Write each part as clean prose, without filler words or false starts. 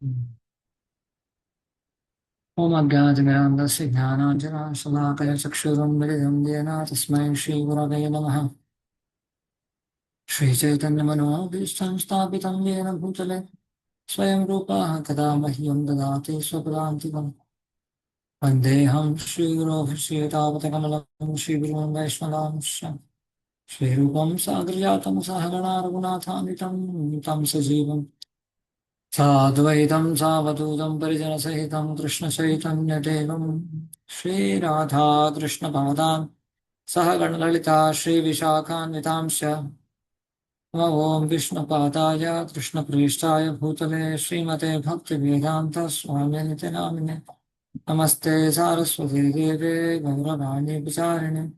Om Ajnanatirmirandasya Jnananjana Salakaya Chakshuram Milidam Yena Tasmai Shri Gurave Namaha Shri Chaitanya Manobhishtam Sthapitam Yena Bhutale Swayam Rupa Kada Mahyam Dadati Swapadantikam Vandeham Shri Guru Shri Tavata Shri Guru Vaishnavam Shri Rupam Sagrajatam Sahagana Raghunathanvitam Tam Sajivam Sadvaitam Savadutam Parijana Sahitam Krishna Chaitanya Devam Shri Radha Krishna Padam Sahagana Lalita Shri Vishakhanvitamsya Om Vishnu Padaya Krishna Prishtaya Bhutale Srimate Bhaktivedanta Swami Namine Namaste Saraswati Deve Gauravani Vicharini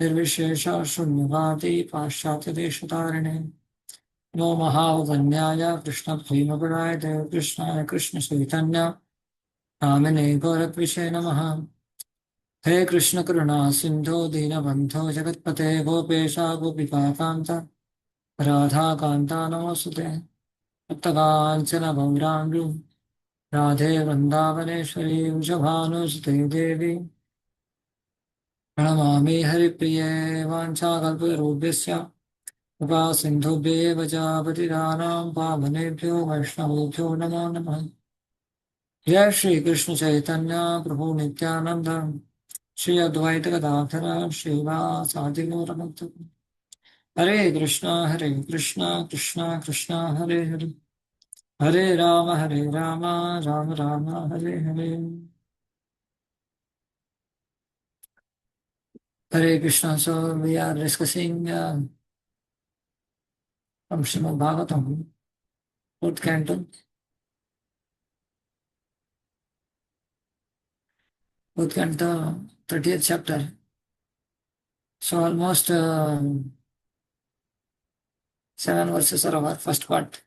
Nirvishesha Shunyavati Paschatya Deshatarine Namo Mahavadanyaya Krishna Premapadaye Deva Krishna Krishna Chaitanya Namine Gauratvise Namaha He Krishna Karuna Sindho Dinabandho Jagatpate Gopesha Gopika Kanta Radha Kanta Namosute Saptakanchana Gaurangam Radhe Vrindavaneshwari Vrishabhanusute Devi Pranamami Haripriye Vanchakalparubhyasya कृपा सिन्धुभ्येव च पतितानां पावनेभ्यो वैष्णवेभ्यो नमो नमः जय श्री कृष्ण चैतन्य प्रभु नित्यानंद श्री अद्वैत गदाधर श्रीवासादि गौरभक्त हरे Krishna Krishna Krishna Hare Hare Hare Ram Ram Ram Hare Hare Hare Krishna. So we are discussing from Srimad Bhagavatam, fourth canto, 30th chapter. So almost 7 verses are our first part.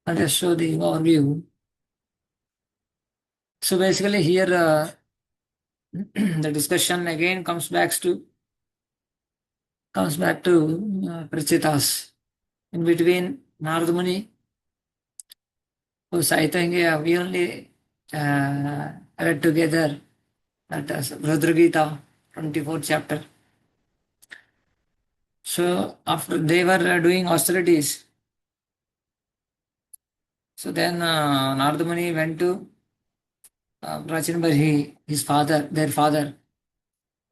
I'll just show the overview. So basically here the discussion again comes back to Prachitas. In between Narada Muni, who's I think we only read together that is Rudra Gita, 24th chapter. So after they were doing austerities, so then Narada Muni went to Prachin Barhi, his father, their father,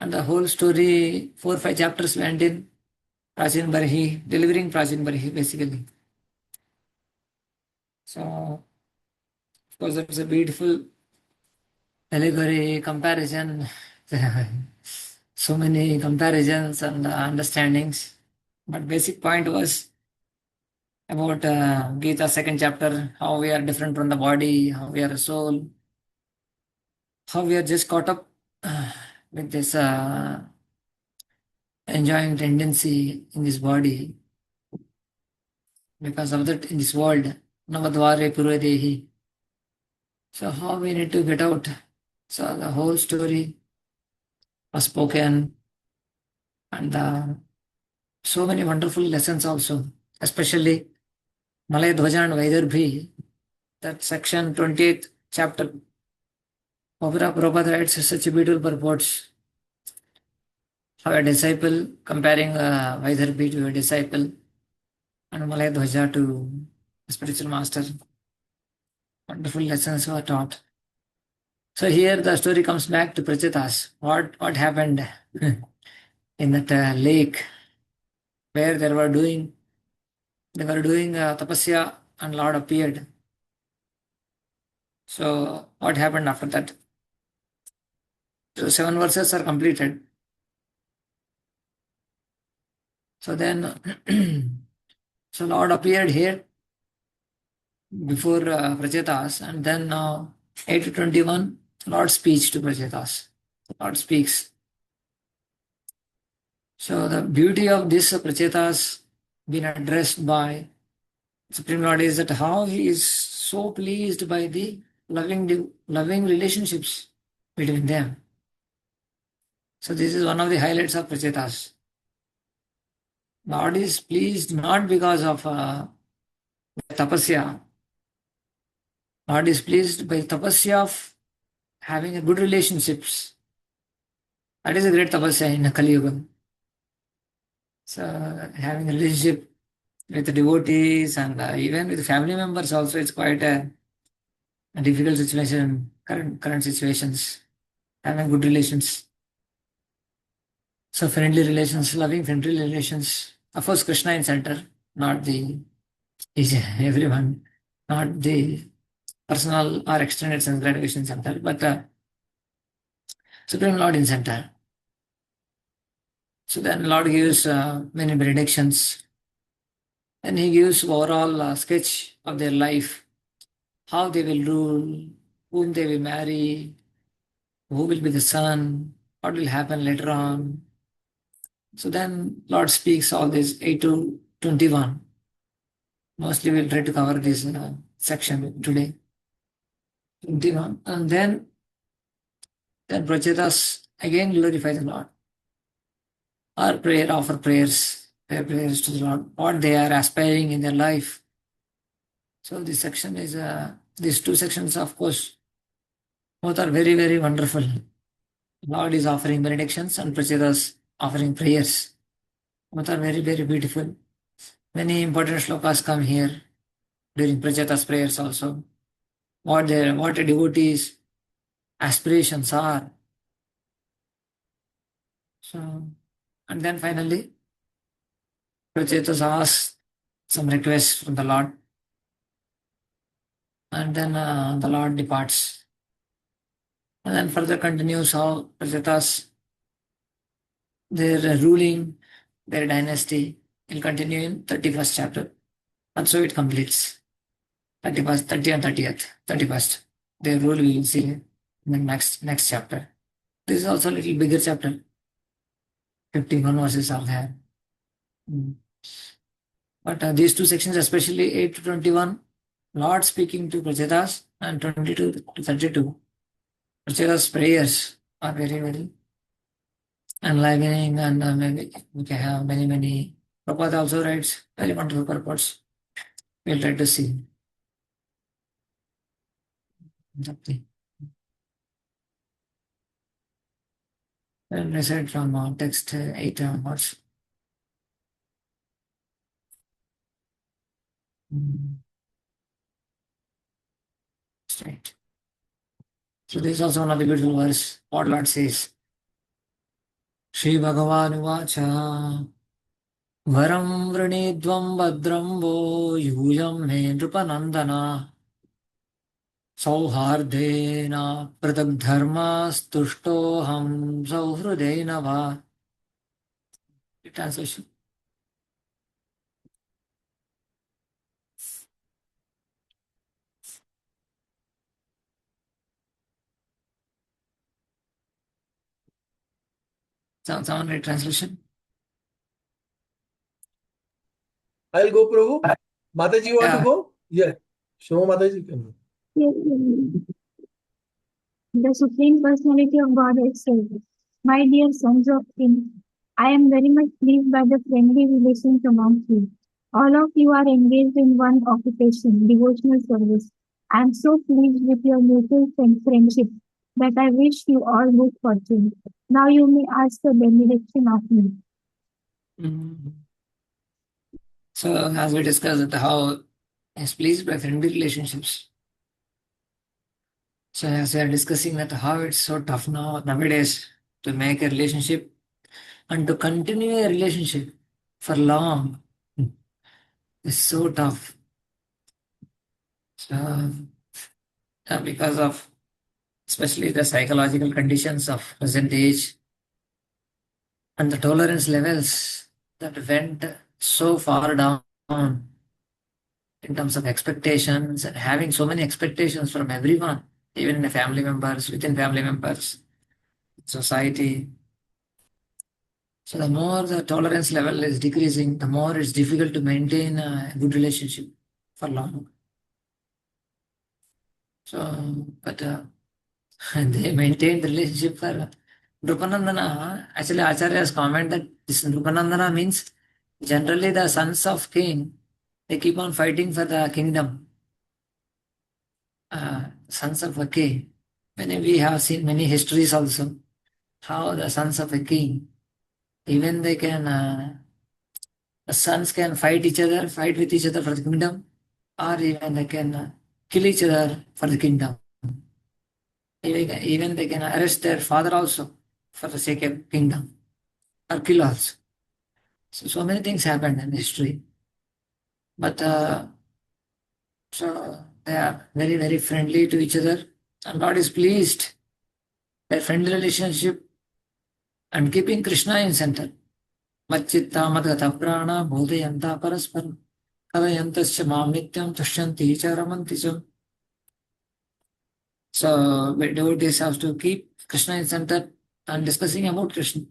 and the whole story, 4 or 5 chapters went in Prachin Barhi, delivering Prachin Barhi basically. So, of course, that's a beautiful allegory, comparison, so many comparisons and understandings. But basic point was about Gita second chapter, how we are different from the body, how we are a soul, how we are just caught up with this enjoying tendency in this body because of that in this world. Navadvare Purvadehi. So how we need to get out. So the whole story was spoken and so many wonderful lessons also, especially Malay Dhwaja and Vaidarbhi, that section 28th chapter. Prabhupada writes such a beautiful purports. How a disciple comparing Vaidarbhi to a disciple and Malay Dhwaja to a spiritual master. Wonderful lessons were taught. So here the story comes back to Prachitas. What happened in that lake where they were doing tapasya and Lord appeared. So what happened after that? So 7 verses are completed. So then, so Lord appeared here before Prachetas, and then 8 to 21, Lord speaks to Prachetas. Lord speaks. So the beauty of this Prachetas being addressed by Supreme Lord is that how he is so pleased by the loving relationships between them. So this is one of the highlights of Prachetas. Lord is pleased not because of tapasya, Lord is pleased by tapasya of having a good relationships. That is a great tapasya in a Kali Yuga. So having a relationship with the devotees and even with family members also, it's quite a difficult situation, current situations. Having good relations. So friendly relations, loving friendly relations. Of course, Krishna in center, not the is everyone, not the personal or extended sense gratification center, but Supreme Lord in center. So then Lord gives many benedictions, and he gives overall sketch of their life, how they will rule, whom they will marry, who will be the son, what will happen later on. So then Lord speaks all this 8 to 21. Mostly we'll try to cover this section today. 21. And then Prachetas again glorify the Lord. Or prayer, offer prayers, pray prayers to the Lord, what they are aspiring in their life. So this section is, these two sections, of course, both are very, very wonderful. Lord is offering benedictions and Prachetas offering prayers. Both are very, very beautiful. Many important shlokas come here during Prachetas prayers also. What a devotee's aspirations are. So, and then finally, Prachetas asks some requests from the Lord, and then the Lord departs. And then further continues how Prachetas, their ruling, their dynasty will continue in 31st chapter. And so it completes. 31st, 30 and 30th, 31st. Their rule we will see in the next chapter. This is also a little bigger chapter. 51 verses are there. But these two sections, especially 8 to 21, Lord speaking to Prachetas, and 22 to 32, Prachetas' prayers are very, very enlivening, and maybe we can have many. Prabhupada also writes very wonderful purports. We'll try to see. Bhakti. And recite from text 8 onwards. Straight. So this is also one of the beautiful verse. What Lord says. Shri Bhagavan Uvacha Varam Vrinidvam Badram Vo Yujam Me Nrupanandana Sauhardena Pratagdharmas Tushtoham Sauhridena Va. Translation. Someone read translation? I'll go, Prabhu. Mataji, you want to go? Yeah. Show Mataji can go. The Supreme Personality of Godhead says, my dear sons of kings, I am very much pleased by the friendly relations among you. All of you are engaged in one occupation, devotional service. I am so pleased with your mutual friendship that I wish you all good fortune. Now you may ask the benediction of me. So, as we discussed, how is pleased by friendly relationships. So, as we are discussing that how it's so tough nowadays to make a relationship and to continue a relationship for long. It's so tough. So, because of especially the psychological conditions of present age and the tolerance levels that went so far down in terms of expectations and having so many expectations from everyone, even in the family members, within family members, society. So the more the tolerance level is decreasing, the more it's difficult to maintain a good relationship for long. So, but they maintain the relationship for Drupanandana. Actually, Acharya's comment that this Drupanandana means generally the sons of king, they keep on fighting for the kingdom. sons of a king. We have seen many histories also, how the sons of a king, even they can, the sons can fight with each other for the kingdom, or even they can kill each other for the kingdom. Even they can arrest their father also for the sake of kingdom, or kill also. So many things happened in history. But so they are very, very friendly to each other, and God is pleased. Their friendly relationship and keeping Krishna in center. Machitta madgata prana bodhayanta parasparam kalayantasya mam nityam tushyanti cha ramanti cha. So devotees have to keep Krishna in center and discussing about Krishna.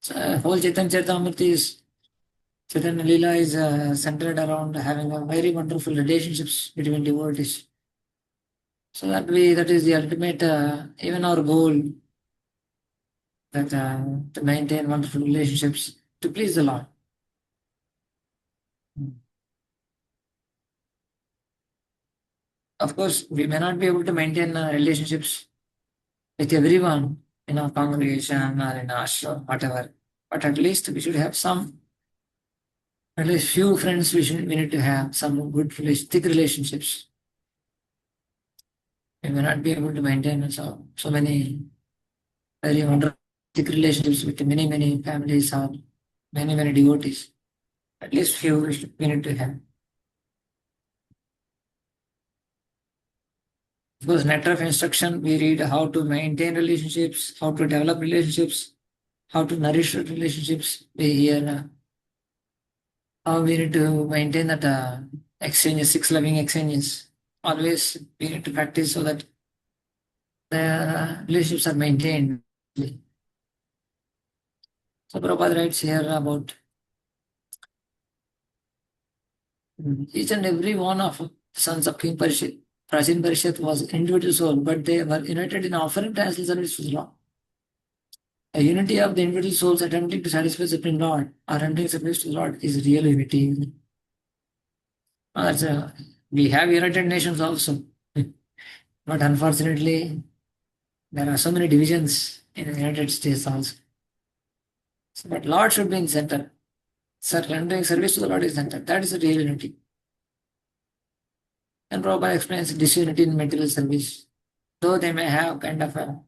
So whole Chaitanya Charitamrita is Chaitanya Leela is centered around having a very wonderful relationships between devotees. So that is the ultimate, even our goal, that to maintain wonderful relationships to please the Lord. Of course, we may not be able to maintain relationships with everyone in our congregation or in our ashram, whatever. But at least we should have some, at least few friends we need to have, some good, thick relationships. We may not be able to maintain so many very wonderful thick relationships with many, many families or many, many devotees. At least few we need to have. Of course, Nectar of Instruction, we read how to maintain relationships, how to develop relationships, how to nourish relationships. We hear how we need to maintain that exchanges, 6 loving exchanges. Always we need to practice so that the relationships are maintained. So Prabhupada writes here about each and every one of sons of King Parishit. Prachin Parishit was individual soul, but they were united in offering transcendental service to the Lord. A unity of the individual souls attempting to satisfy the Supreme Lord or rendering service to the Lord is real unity. We have United Nations also, but unfortunately, there are so many divisions in the United States also. So, but Lord should be in center. Sir, rendering service to the Lord is center. That is the real unity. And Prabhupada explains disunity in material service. Though they may have kind of a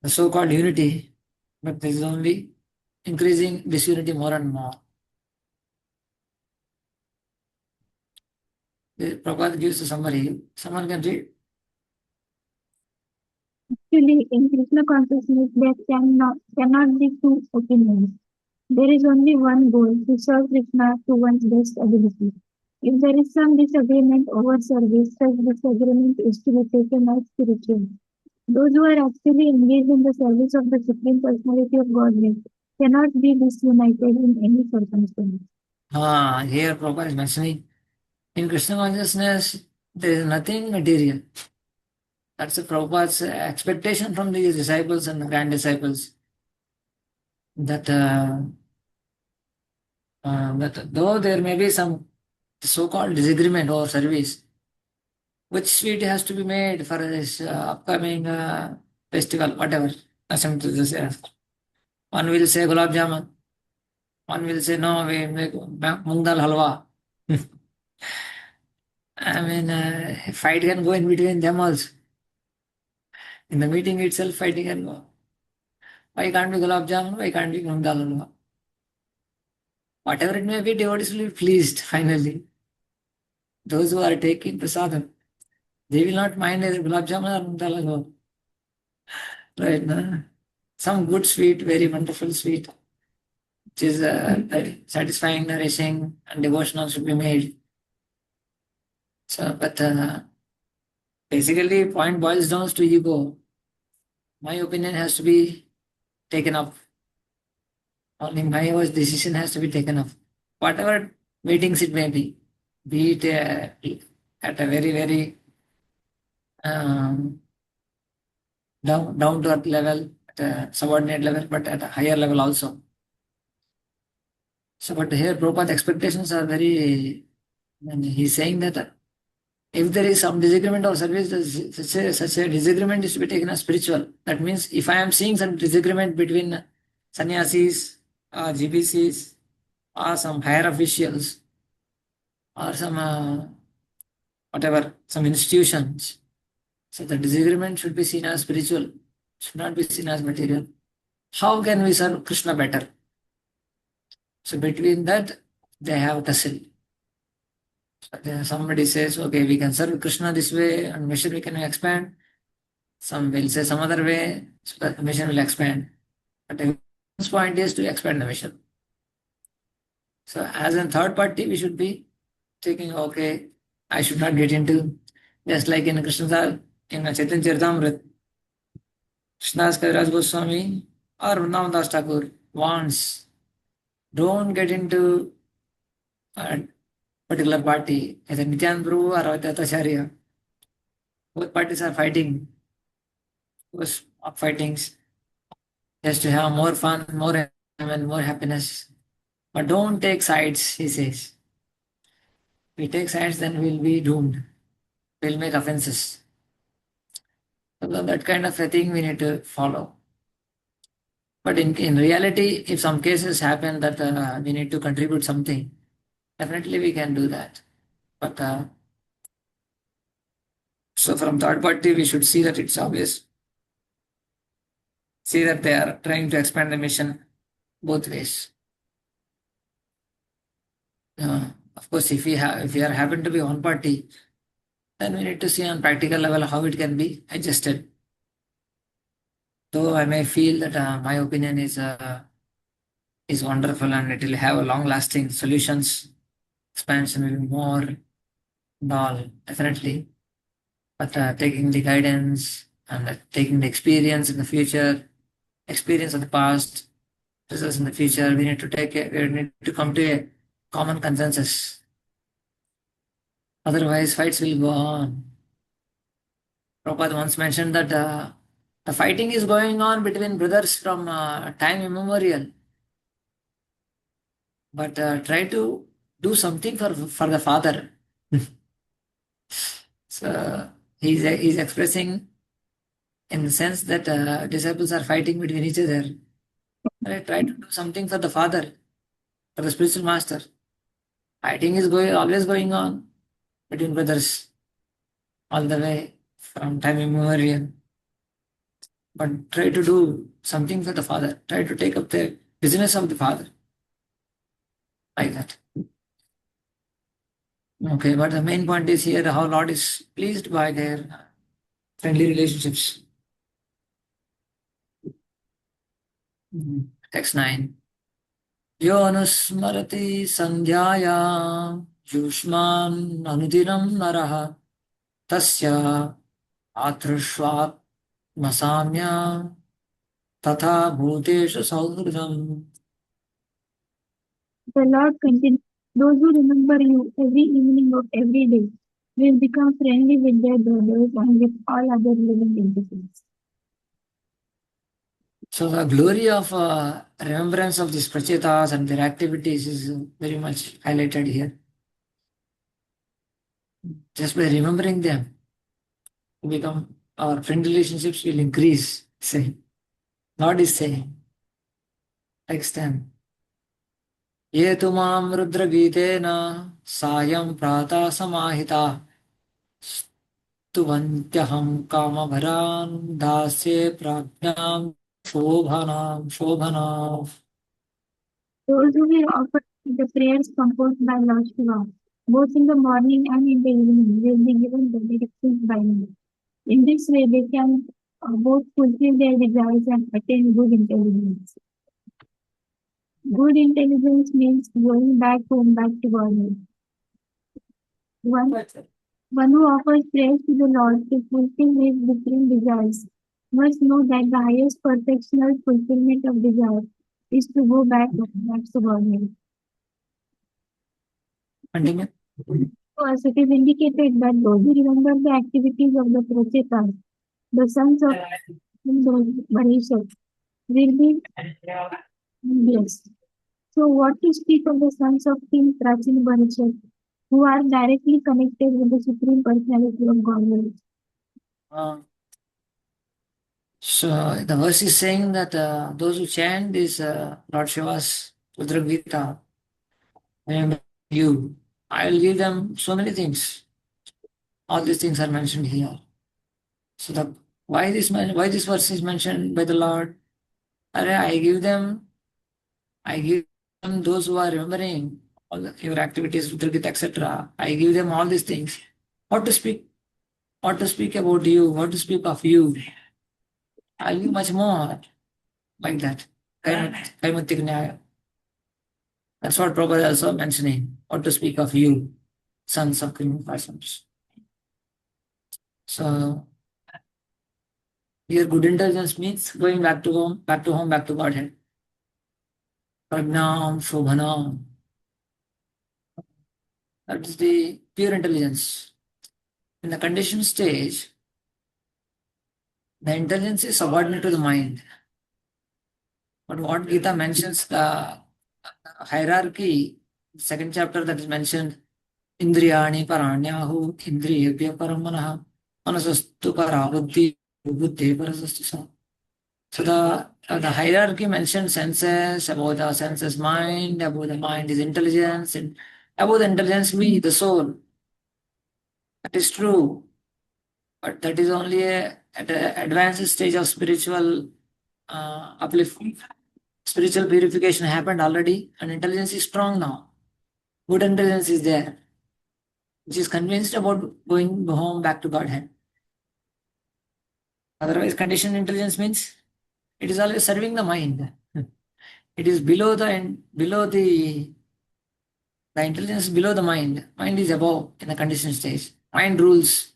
so-called unity, but this is only increasing disunity more and more. Prabhupada gives a summary. Someone can read. Actually, in Krishna consciousness, there cannot be two opinions. There is only one goal, to serve Krishna to one's best ability. If there is some disagreement over service, such disagreement is to be taken as spiritual. Those who are actually engaged in the service of the Supreme Personality of Godhead cannot be disunited in any circumstance. Here Prabhupada is mentioning, in Krishna consciousness, there is nothing material. That's the Prabhupada's expectation from the disciples and the grand disciples. That though there may be some so-called disagreement over service, which sweet has to be made for this upcoming festival, whatever. One will say gulab jamun, one will say no, we make moong dal halwa. I mean, fight can go in between them also. In the meeting itself, fighting can go. Why can't be gulab jamun? Why can't be moong dal halwa? Whatever it may be, devotees will be pleased finally. Those who are taking prasadam, they will not mind either gulab jamun or moong dal halwa. Right? No? Some good sweet, very wonderful sweet, which is satisfying, nourishing, and devotional should be made. So, but basically, point boils down to ego. My opinion has to be taken up. Only my decision has to be taken up. Whatever meetings it may be it at a very, very down to earth level, at a subordinate level, but at a higher level also. So, but here Prabhupada's expectations are very, and he's saying that if there is some disagreement of service, such a disagreement is to be taken as spiritual. That means if I am seeing some disagreement between sannyasis, GBCs, or some higher officials, or some whatever, some institutions, so the disagreement should be seen as spiritual, should not be seen as material. How can we serve Krishna better? So between that, they have tussle. Somebody says, okay, we can serve Krishna this way and mission we can expand. Some will say some other way, so that the mission will expand. But the point is to expand the mission. So as a third party, we should be thinking, okay, I should not get into, just like in Krishna, in Chaitanya Charitamrita, Krishnadas Kaviraj Goswami or Vrindavan Das Thakur wants, don't get into a particular party, either Nityananda Prabhu or Vaibhav. Both parties are fighting. Those fightings just to have more fun, more enjoyment, more happiness. But don't take sides, he says. If we take sides, then we'll be doomed. We'll make offenses. So that kind of a thing we need to follow. But in reality, if some cases happen that we need to contribute something, definitely we can do that. But so from third party, we should see that it's obvious. See that they are trying to expand the mission both ways. Of course, if we are happen to be one party, then we need to see on practical level how it can be adjusted. Though I may feel that my opinion is wonderful and it will have a long-lasting solutions, expansion will be more and all, definitely. But taking the guidance and taking the experience in the future, experience of the past, results in the future, we need to come to a common consensus. Otherwise, fights will go on. Prabhupada once mentioned that the fighting is going on between brothers from time immemorial. But try to do something for the father. So he's expressing in the sense that disciples are fighting between each other. Try to do something for the father, for the spiritual master. Fighting is always going on between brothers all the way from time immemorial. But try to do something for the father. Try to take up the business of the father. Like that. Okay, but the main point is here how Lord is pleased by their friendly relationships. Text 9. Yo anusmarati sandhyaya yushman anudinam naraha tasya atrushvat masamya tatha bhuteshu saudridam. The Lord continues, those who remember you every evening of every day will become friendly with their brothers and with all other living entities. So the glory of remembrance of these prachetas and their activities is very much highlighted here. Just by remembering them, our friend relationships will increase. Lord is saying, text 10. Ye tu mam rudra gitena sayam prata samahita stuvantyaham kama bharan dasye prajnam shobhanam. Those who will offer the prayers composed by Lord Shiva, both in the morning and in the evening, will be given benedictions by me. In this way, they can both fulfill their desires and attain good intelligence. Good intelligence means going back home, back to Godhead. One who offers prayers to the Lord to fulfill his different desires must know that the highest perfectional fulfillment of desire is to go back to Godhead. Continue. Because it is indicated that those who remember the activities of the Prachetas, the sons of Bharishas, will be blessed. So what to speak of the sons of King Prachin Bharishas, who are directly connected with the Supreme Personality of Godhead. So the verse is saying that those who chant this Lord Shiva's Rudra Gita, remember you, I will give them so many things. All these things are mentioned here. So why this verse is mentioned by the Lord? I give them those who are remembering your activities, Rudra Gita, etc. I give them all these things. What to speak about you, what to speak of you. I'll give much more like that. Kaimutik Nyaya. That's what Prabhupada is also mentioning. What to speak of you, sons of criminal persons. So here good intelligence means going back to home, back to Godhead. Pragnam, Shobhanam. That is the pure intelligence. In the conditioned stage, the intelligence is subordinate to the mind. But what Gita mentions, the hierarchy, second chapter that is mentioned, Indriyani paranyahu, Indriyabhya paramanaha, manasastu parabuddhi, buddhi parasastu sa. So the hierarchy mentioned senses, about the senses mind, about the mind is intelligence, and about the intelligence we, the soul. That is true. But that is only at an advanced stage of spiritual upliftment. Spiritual purification happened already, and intelligence is strong now. Good intelligence is there, which is convinced about going home back to Godhead. Otherwise, conditioned intelligence means it is always serving the mind. It is below the intelligence is below the mind. Mind is above in the conditioned stage. Mind rules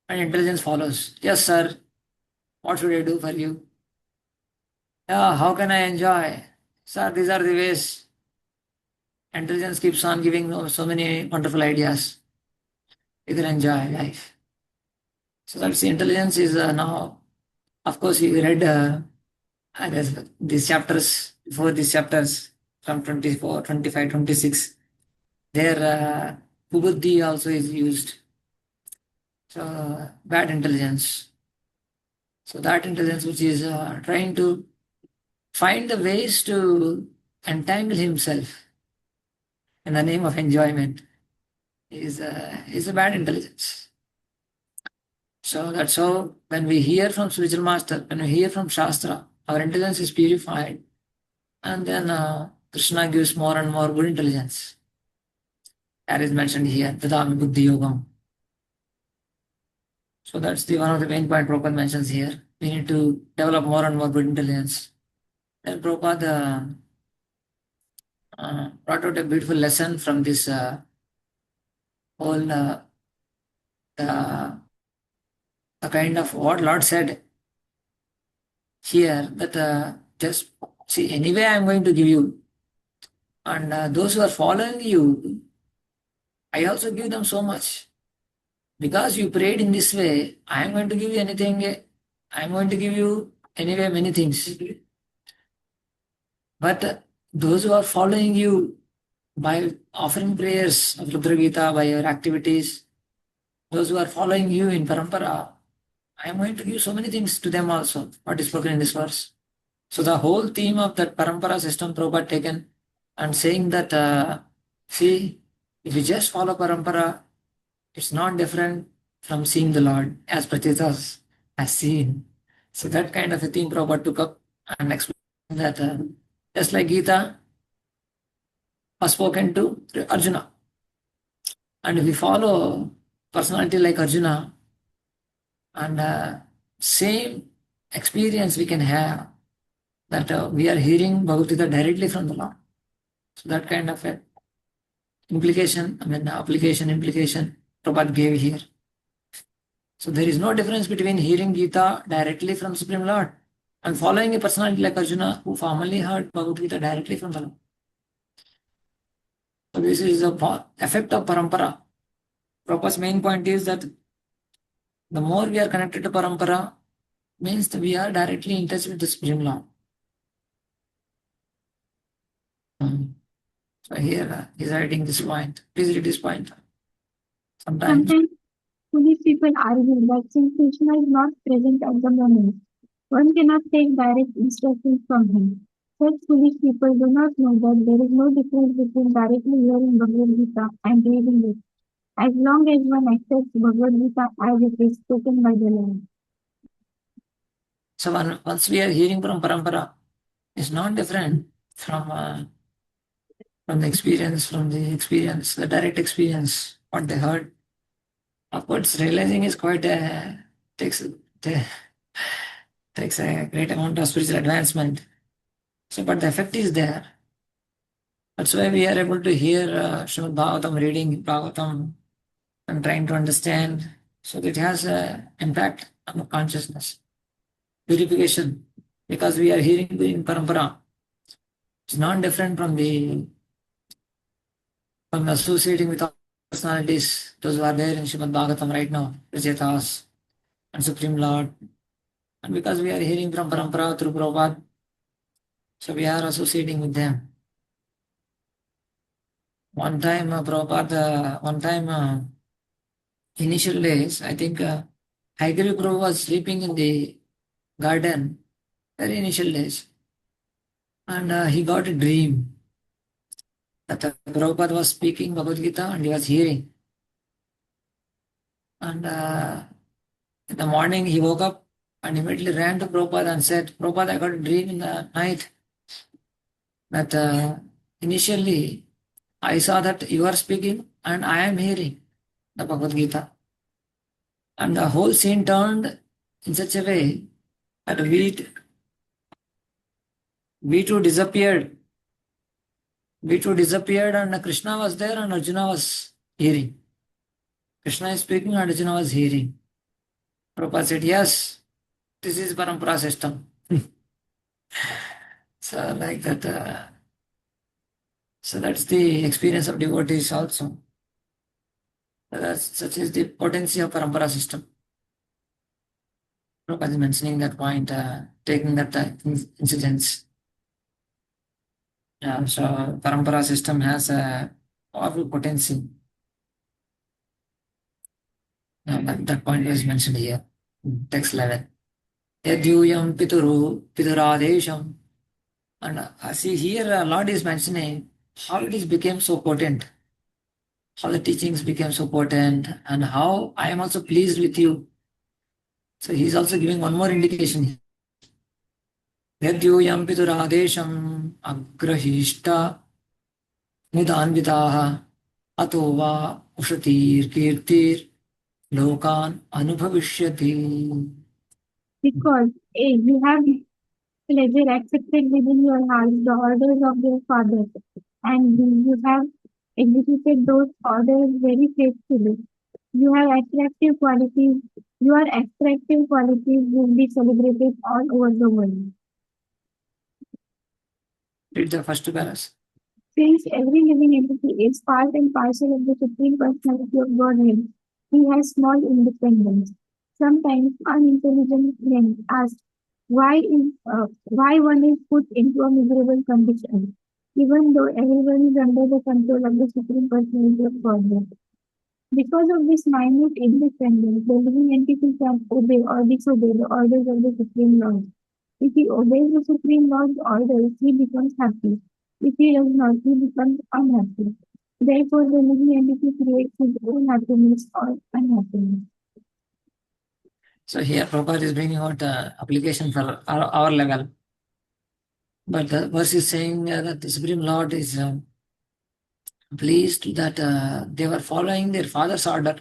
and intelligence follows. Yes, sir. What should I do for you? Yeah, how can I enjoy? Sir, these are the ways. Intelligence keeps on giving so many wonderful ideas. You can enjoy life. So that's the intelligence is now. Of course, you read these chapters, before these chapters from 24, 25, 26. There, Buddhi also is used. So, bad intelligence. So, that intelligence which is trying to find the ways to entangle himself in the name of enjoyment is a bad intelligence. So that's how when we hear from spiritual master, when we hear from Shastra, our intelligence is purified, and then Krishna gives more and more good intelligence. That is mentioned here, Dadami Buddhi Yogam. So that's the one of the main point Prabhupada mentions here. We need to develop more and more good intelligence. Then Prabhupada brought out a beautiful lesson from this whole the kind of what Lord said here, that just see, anyway I am going to give you, and those who are following you, I also give them so much. Because you prayed in this way, I am going to give you anything. I am going to give you anyway many things. But those who are following you by offering prayers of Rudra Gita, by your activities, those who are following you in Parampara, I am going to give so many things to them also, what is spoken in this verse. So the whole theme of that Parampara system Prabhupada taken and saying that, see, if you just follow Parampara, it's not different from seeing the Lord as Pratita has seen. So that kind of a theme Prabhupada took up and explained that just like Gita was spoken to Arjuna. And if we follow personality like Arjuna, and same experience we can have, that we are hearing Bhagavad Gita directly from the Lord. So that kind of a implication, implication Prabhupada gave here. So there is no difference between hearing Gita directly from Supreme Lord and following a personality like Arjuna who formerly heard Bhagavad Gita directly from the Lord. So this is the effect of Parampara. Prabhupada's main point is that the more we are connected to Parampara, means that we are directly in touch with the Supreme Lord. So here he's writing this point. Please read this point. Sometimes Sometimes foolish people argue that since Krishna is not present at the moment, one cannot take direct instructions from him. Such foolish people do not know that there is no difference between directly hearing Bhagavad Gita and reading it, as long as one accepts Bhagavad Gita as it is spoken by the Lord. so once we are hearing from parampara, it's not different from the experience, the direct experience, what they heard. Of course, realizing is quite takes takes a great amount of spiritual advancement. So, but the effect is there. That's why we are able to hear Srimad Bhagavatam, reading Bhagavatam and trying to understand. So it has an impact on the consciousness, purification, because we are hearing in parampara. It's not different from associating with personalities, those who are there in Srimad Bhagavatam right now, Vijayatas and Supreme Lord. And because we are hearing from parampara through Prabhupada, so we are associating with them. One time, initial days, I think Haigreve Prabhu was sleeping in the garden, very initial days. And he got a dream that Prabhupada was speaking Bhagavad Gita and he was hearing. And in the morning he woke up and immediately ran to Prabhupada and said, Prabhupada, I got a dream in the night that initially I saw that you are speaking and I am hearing the Bhagavad Gita. And the whole scene turned in such a way that we two disappeared. We two disappeared and Krishna was there and Arjuna was hearing. Krishna is speaking and Arjuna was hearing. Prabhupada said, yes, this is parampara system. So like that, so that's the experience of devotees also. Such is the potency of parampara system. Prabhupada is mentioning that point, taking that incidents. Yeah, so parampara system has a powerful potency. That point is mentioned here, text 11. Yadyuyam pituradesham. And see here, Lord is mentioning how it became so potent, how the teachings became so potent, and how I am also pleased with you. So he is also giving one more indication. Yadyuyam pituradesham agrahishta nidanvitaha ato va ushatir kirtir lokan anubhavishyati. Because A. You have pleasure accepted within your heart the orders of your father, and B. You have executed those orders very faithfully. You have attractive qualities. Your attractive qualities will be celebrated all over the world. Read the first paras. Since every living entity is part and parcel of the Supreme Personality of Godhead, he has small independence. Sometimes unintelligent men ask why one is put into a miserable condition, even though everyone is under the control of the Supreme Personality of Godhead. Because of this minute independence, the living entity can obey or disobey the orders of the Supreme Lord. If he obeys the Supreme Lord's orders, he becomes happy. If he does not, he becomes unhappy. Therefore, the living entity creates his own happiness or unhappiness. So here Prabhupada is bringing out application for our level. But the verse is saying that the Supreme Lord is pleased that they were following their father's order.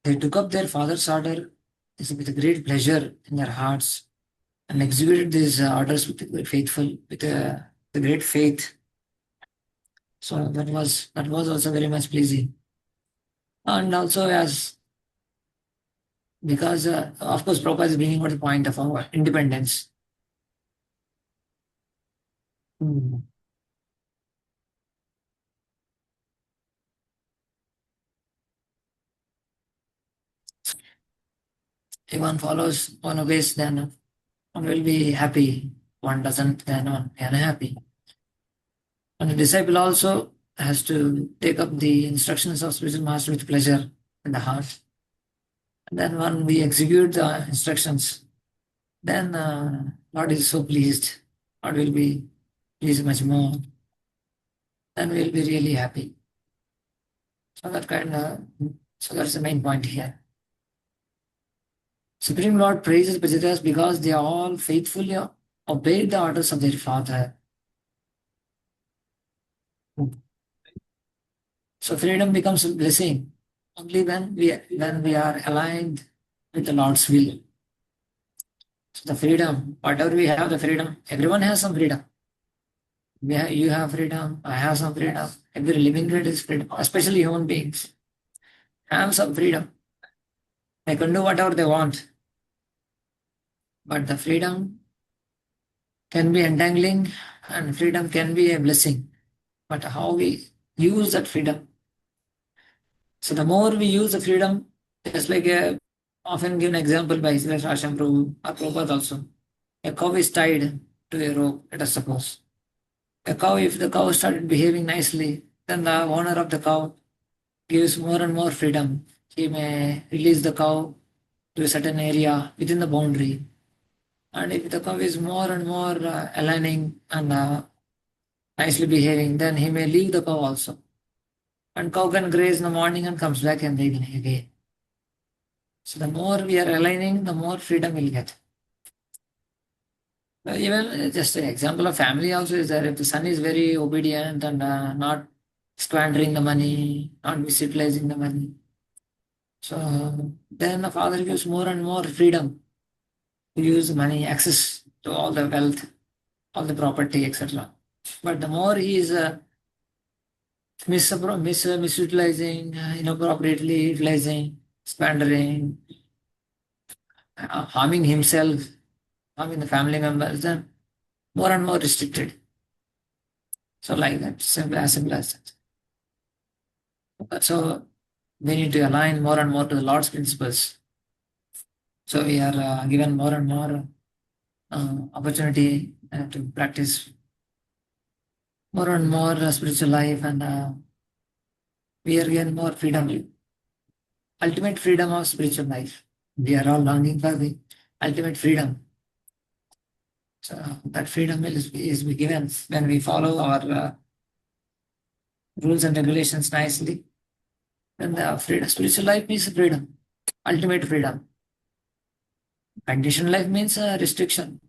They took up their father's order with a great pleasure in their hearts and executed these orders with the great faith. So that was also very much pleasing. And also because of course Prabhupada is bringing out the point of our independence. If one follows, one obeys, then one will be happy. One doesn't, then one is unhappy. And the disciple also has to take up the instructions of spiritual master with pleasure in the heart. And then when we execute the instructions, then Lord is so pleased. Lord will be pleased much more. Then we'll be really happy. So that's the main point here. Supreme Lord praises Prajatas because they all faithfully obeyed the orders of their father. So freedom becomes a blessing only when we are aligned with the Lord's will. So the freedom, whatever we have, the freedom, everyone has some freedom. You have freedom, I have some freedom. Every living creature is freedom, especially human beings have some freedom. They can do whatever they want. But the freedom can be entangling and freedom can be a blessing. But how we use that freedom. So the more we use the freedom, just like a often given example by Srila Prabhupada also. A cow is tied to a rope, let us suppose. A cow, if the cow started behaving nicely, then the owner of the cow gives more and more freedom. He may release the cow to a certain area within the boundary. And if the cow is more and more aligning and nicely behaving, then he may leave the cow also. And cow can graze in the morning and comes back in the evening again. So the more we are aligning, the more freedom we'll get. Even just an example of family also is that if the son is very obedient and not squandering the money, not misutilizing the money, so then the father gives more and more freedom to use the money, access to all the wealth, all the property, etc. But the more he is misutilizing, inappropriately utilizing, squandering, harming himself, harming the family members, then more and more restricted. So like that, simple as that. So we need to align more and more to the Lord's principles. So we are given more and more opportunity to practice more and more spiritual life, and we are given more freedom, ultimate freedom of spiritual life. We are all longing for the ultimate freedom. So that freedom is given when we follow our rules and regulations nicely. Then the freedom, spiritual life means freedom, ultimate freedom. Conditioned life means restriction.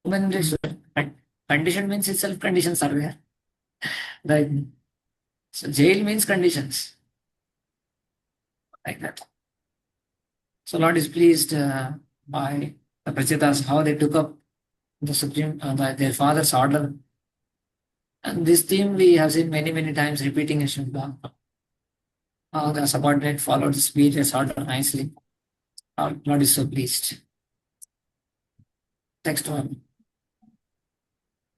Condition means itself conditions are there. Right? So jail means conditions. Like that. So Lord is pleased by the Prachetas, how they took up the supreme, their father's order. And this theme we have seen many times repeating in Srimad. How the subordinate followed the superior's order nicely. Lord is so pleased. Text 1.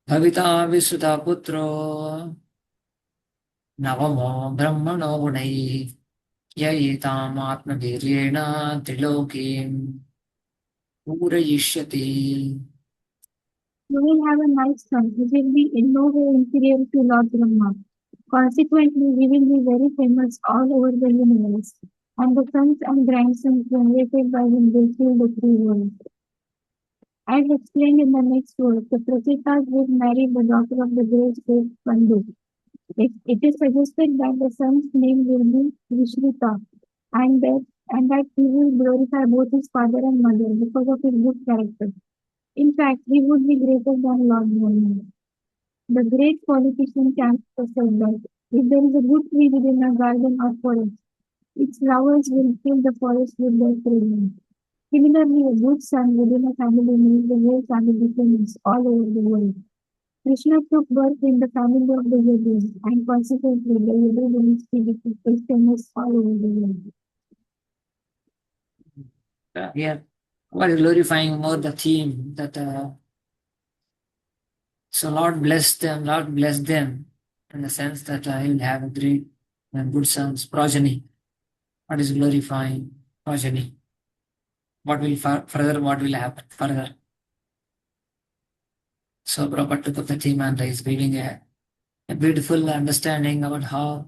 Bhavita Visuta Putro Navamo Brahmano Gunai Yayitam Atmaviryena Trilokim Purayishyati. You will have a nice son. He will be in no way inferior to Lord Brahma. Consequently, he will be very famous all over the universe, and the sons and grandsons generated by him will fill the three worlds. As explained in the next verse, the Prachetas will marry the daughter of the great sage Pandu. It is suggested that the son's name will be Vishrita, and that he will glorify both his father and mother because of his good character. In fact, he would be greater than Lord Brahma. The great politician Chancellor said that if there is a good tree within a garden or forest, its flowers will fill the forest with their fragrance. Similarly, a good son within a family means the whole family famous all over the world. Krishna took birth in the family of the Yadus, and consequently the Yadu dynasty is famous all over the world. Here, we are glorifying more the theme that so Lord bless them in the sense that he will have a great and good sons, progeny. What is glorifying progeny? What will happen further? So Prabhupada took up the theme and is giving a a beautiful understanding about how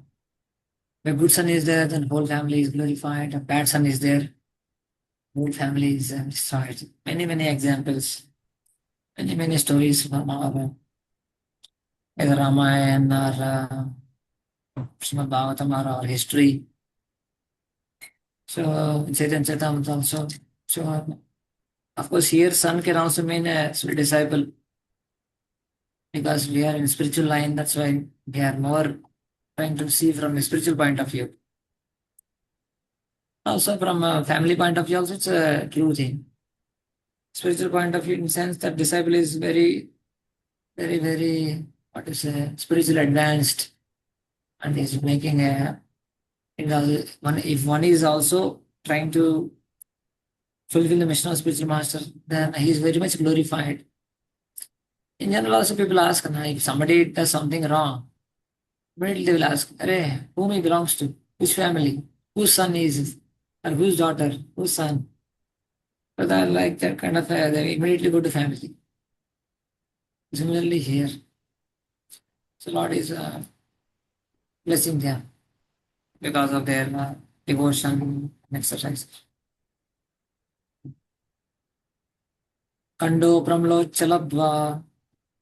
a good son is there, then whole family is glorified. A bad son is there, whole family is destroyed. Many, many examples, many, many stories from our either Ramayana or Srimad Bhagavatam or our history. So Chaitanya Charitamrita also. So of course here son can also mean a disciple, because we are in spiritual line. That's why we are more trying to see from a spiritual point of view. Also from a family point of view, also it's a true thing. Spiritual point of view, in the sense that disciple is very, very, very, what to say, spiritually advanced, and is making a, if one is also trying to fulfill the mission of spiritual master, then he is very much glorified. In general, also people ask, if somebody does something wrong, immediately they will ask, Arey, whom he belongs to, which family, whose son is it, or whose daughter, whose son. So they like that kind of, they immediately go to family. Similarly here, so Lord is blessing them because of their devotion and exercise. Kando pramlocha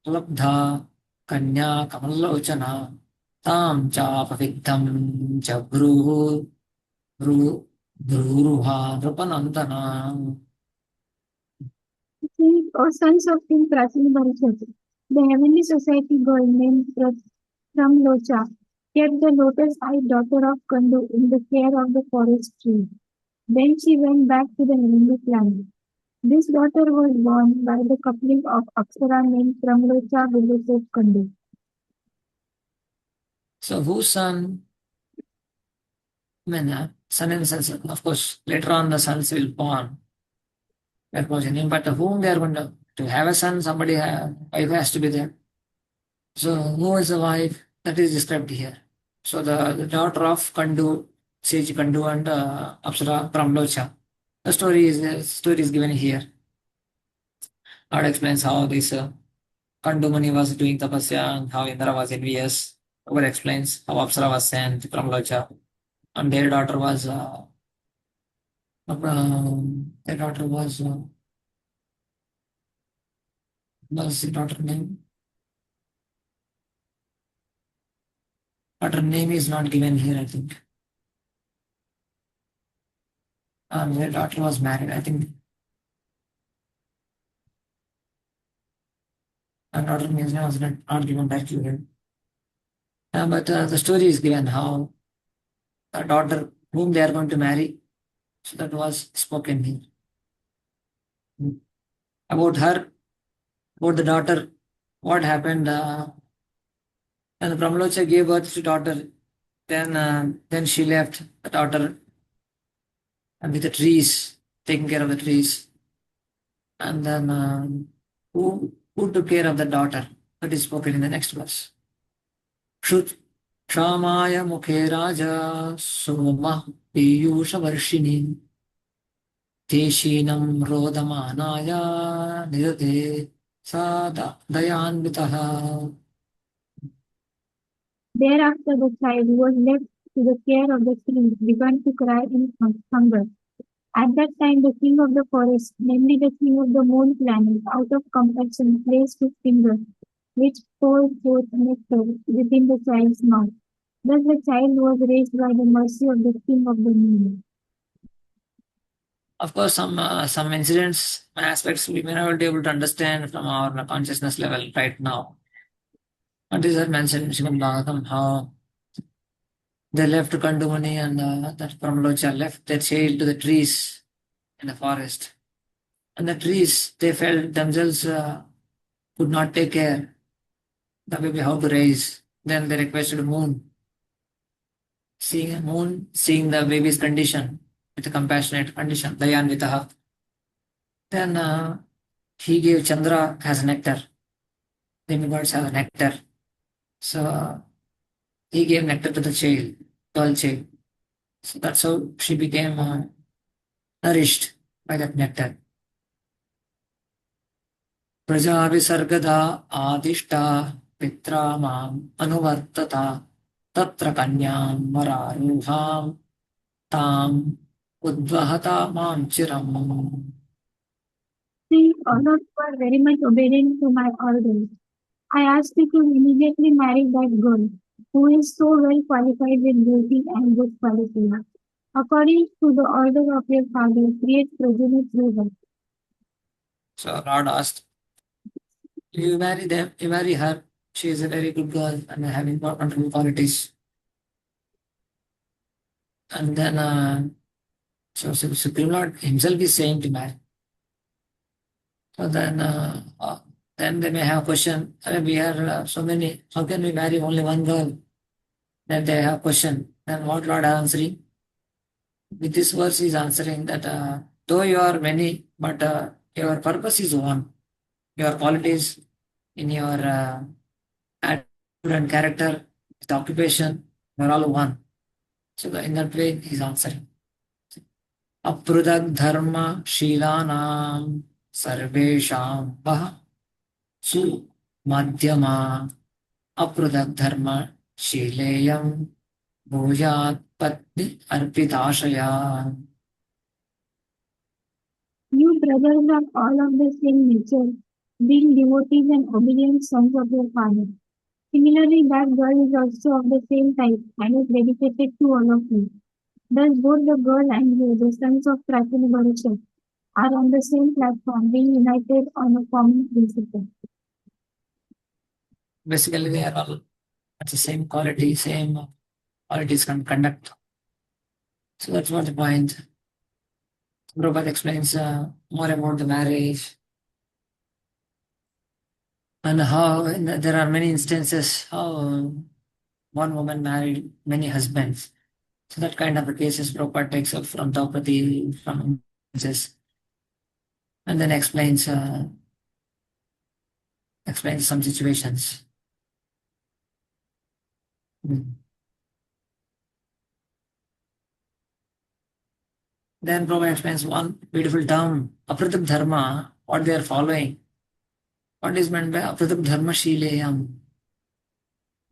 labdha kanya kamallochana tam cha paviddham cha bhruruha nrupanandana. O sons of King Pratin Bharashati, the heavenly society girl named Pramlocha kept the lotus-eyed daughter of Kandu in the care of the forest tree. Then she went back to the heavenly planet. This daughter was born by the coupling of Apsara named Pramlocha with the Kandu. So whose son? I mean, son in the sense, of course, later on the sons will born. That was in him, but whom they are going to have a son, somebody wife has to be there. So who is the wife? That is described here. So the daughter of Kandu, Sage Kandu and Apsara Pramlocha. The story is given here. Lord explains how this Kandu Muni was doing tapasya and how Indra was envious. Lord explains how Apsara was sent to Pramlocha, and their daughter was their daughter was the daughter name? Daughter name is not given here, I think. Their daughter was married, I think. And daughter name was not given directly here. But the story is given how the daughter whom they are going to marry, so that was spoken here. About her, about the daughter, what happened when Pramlocha gave birth to daughter, then she left the daughter and with the trees, taking care of the trees. And then who took care of the daughter? That is spoken in the next verse. Shrut Shamaya Mukhe Raja Soma Piyusha Varshini Teshinam Rodamanaya Nidate Sada Dayanvitaha. Thereafter the child who was left to the care of the king began to cry in hunger. At that time the king of the forest, namely the king of the moon planet, out of compassion placed his finger, which poured forth nectar, within the child's mouth. Thus the child was raised by the mercy of the king of the moon. Of course, some incidents, aspects we may not be able to understand from our consciousness level right now. But these are mentioned in Srimad Bhagavatam, how they left Kandumani and that Pramlocha left their child to the trees in the forest. And the trees, they felt themselves could not take care the baby how to raise. Then they requested the moon. Seeing the baby's condition with a compassionate condition, Dayanvitaha. Then he gave Chandra as nectar. Demigods have nectar. So he gave nectar to the child, girl child. So that's how she became nourished by that nectar. Praja Visargada Adishta पित्रामाम् अनुवर्तता तत्र कन्यां वरारूहां ताम् उद्वहता मां चिरम्. Since all of you are very much obedient to my orders, I ask you to immediately marry that girl who is so well qualified with beauty and good qualities. According to the order of your father, create progeny through her. So Lord asked, you marry them, you marry her. She is a very good girl and having wonderful qualities. And then, so Supreme Lord himself is saying to marry. So then they may have a question, we are so many, how can we marry only one girl? Then they have a question. Then what Lord answering? With this verse he is answering that though you are many, but your purpose is one. Your qualities in your attitude and character, the occupation, they are all one. So in that way he is answering. Aprudak dharma shilanam sarvesham vah su madhyama aprudak dharma shileyam bhujat patni arpitashaya. You brothers are all of the same nature, being devotees and obedient sons of your father. Similarly, that girl is also of the same type and is dedicated to all of you. Thus, both the girl and you, the sons of Pratina Bharusha, are on the same platform, being united on a common principle. Basically, they are all at the same quality, same qualities can conduct. So that's what the point. Prabhupada explains more about the marriage and how there are many instances how one woman married many husbands. So that kind of a cases Prabhupada takes up from Taupati, from instances, and then explains some situations. Then Prabhupada explains one beautiful term, Apratak Dharma, what they are following. What is meant by Apratak Dharma Shileyam?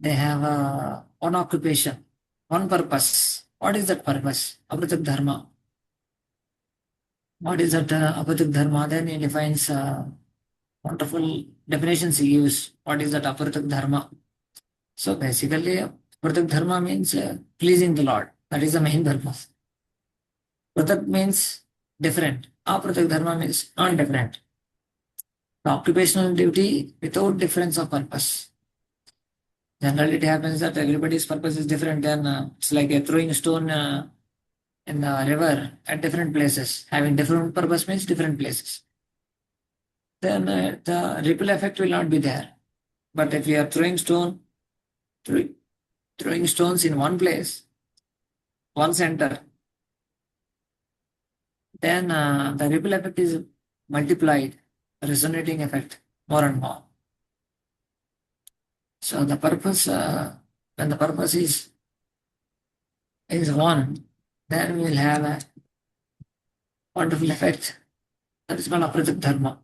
They have one occupation, one purpose. What is that purpose? Apratak Dharma. What is that Apratak Dharma? Then he defines wonderful definitions he gives. What is that Apratak Dharma? So basically, Apratak Dharma means pleasing the Lord. That is the main purpose. Pratak means different. Apratak Dharma means non-different. The occupational duty without difference of purpose. Generally, it happens that everybody's purpose is different. Then it's like a throwing stone in the river at different places. Having different purpose means different places. Then the ripple effect will not be there. But if you are throwing stones in one place, one center, then the ripple effect is multiplied, resonating effect more and more. So the purpose, when the purpose is one, then we will have a wonderful effect. That is called Apratak Dharma.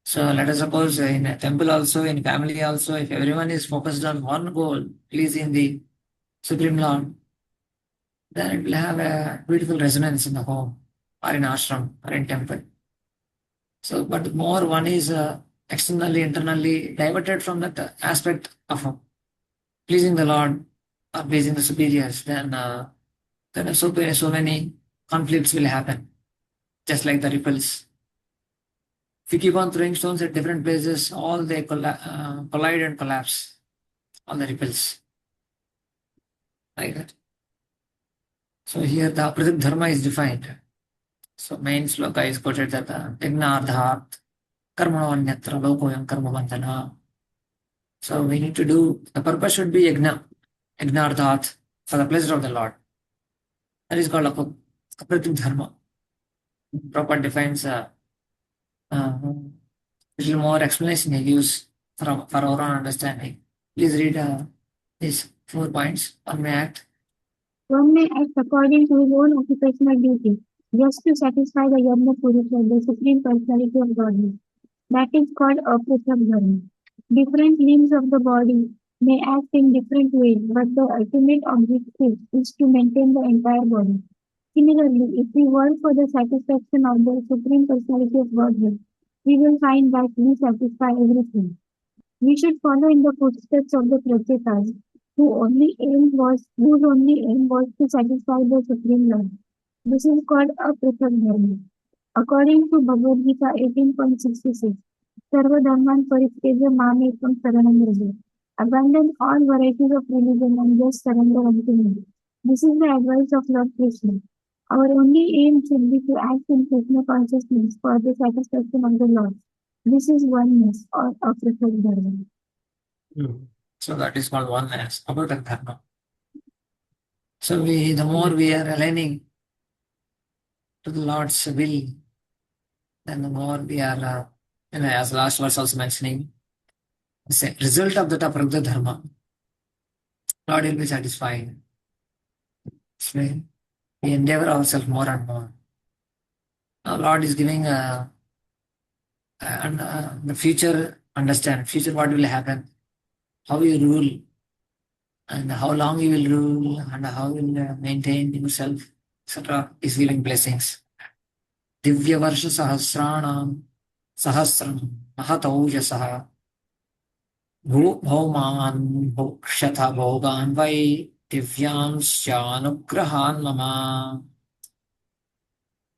So let us suppose in a temple also, in family also, if everyone is focused on one goal, pleasing the Supreme Lord, then it will have a beautiful resonance in the home, or in ashram, or in temple. So, but more one is externally, internally diverted from that aspect of pleasing the Lord or pleasing the superiors, then so many conflicts will happen, just like the ripples. If you keep on throwing stones at different places, all they collide and collapse, all the ripples, like that. So here the Apratak Dharma is defined. So main sloka is quoted that Yajnardhat Karmano Anyatra Lokoyam Karma Bandhana. So we need to do, the purpose should be Yajnardhat, for the pleasure of the Lord. That is called Apratak Dharma. Prabhupada defines little more explanation he gives for our own understanding. Please read these 4 points. One may act. One may act according to his own occupational duty, just to satisfy the Yajna Purusha, the Supreme Personality of Godhead. That is called Apratak Dharma. Different limbs of the body may act in different ways, but the ultimate objective is to maintain the entire body. Similarly, if we work for the satisfaction of the Supreme Personality of Godhead, we will find that we satisfy everything. We should follow in the footsteps of the Prachetas, whose only aim was to satisfy the Supreme Lord. This is called a Prithak Dharma. According to Bhagavad Gita 18.66, Sarva Dharman Parityajya Mam Ekam Saranam Vraja. Abandon all varieties of religion and just surrender unto me. This is the advice of Lord Krishna. Our only aim should be to act in Krishna consciousness for the satisfaction of the Lord. This is oneness or a Prithak Dharma. So that is called oneness, about dharma. So the more we are aligning to the Lord's will, then the more we are, as last verse also mentioning, the result of that Pragya Dharma, Lord will be satisfied. So we endeavor ourselves more and more. Now Lord is giving the future, understand, future what will happen, how you rule, and how long you will rule, and how you will maintain yourself, etc. is giving blessings. Divya Varsha Sahasranam Sahasram Mahataujasaha Bhauman Bhokshatha Bhogan Vai Divyansyanugrahan Mama.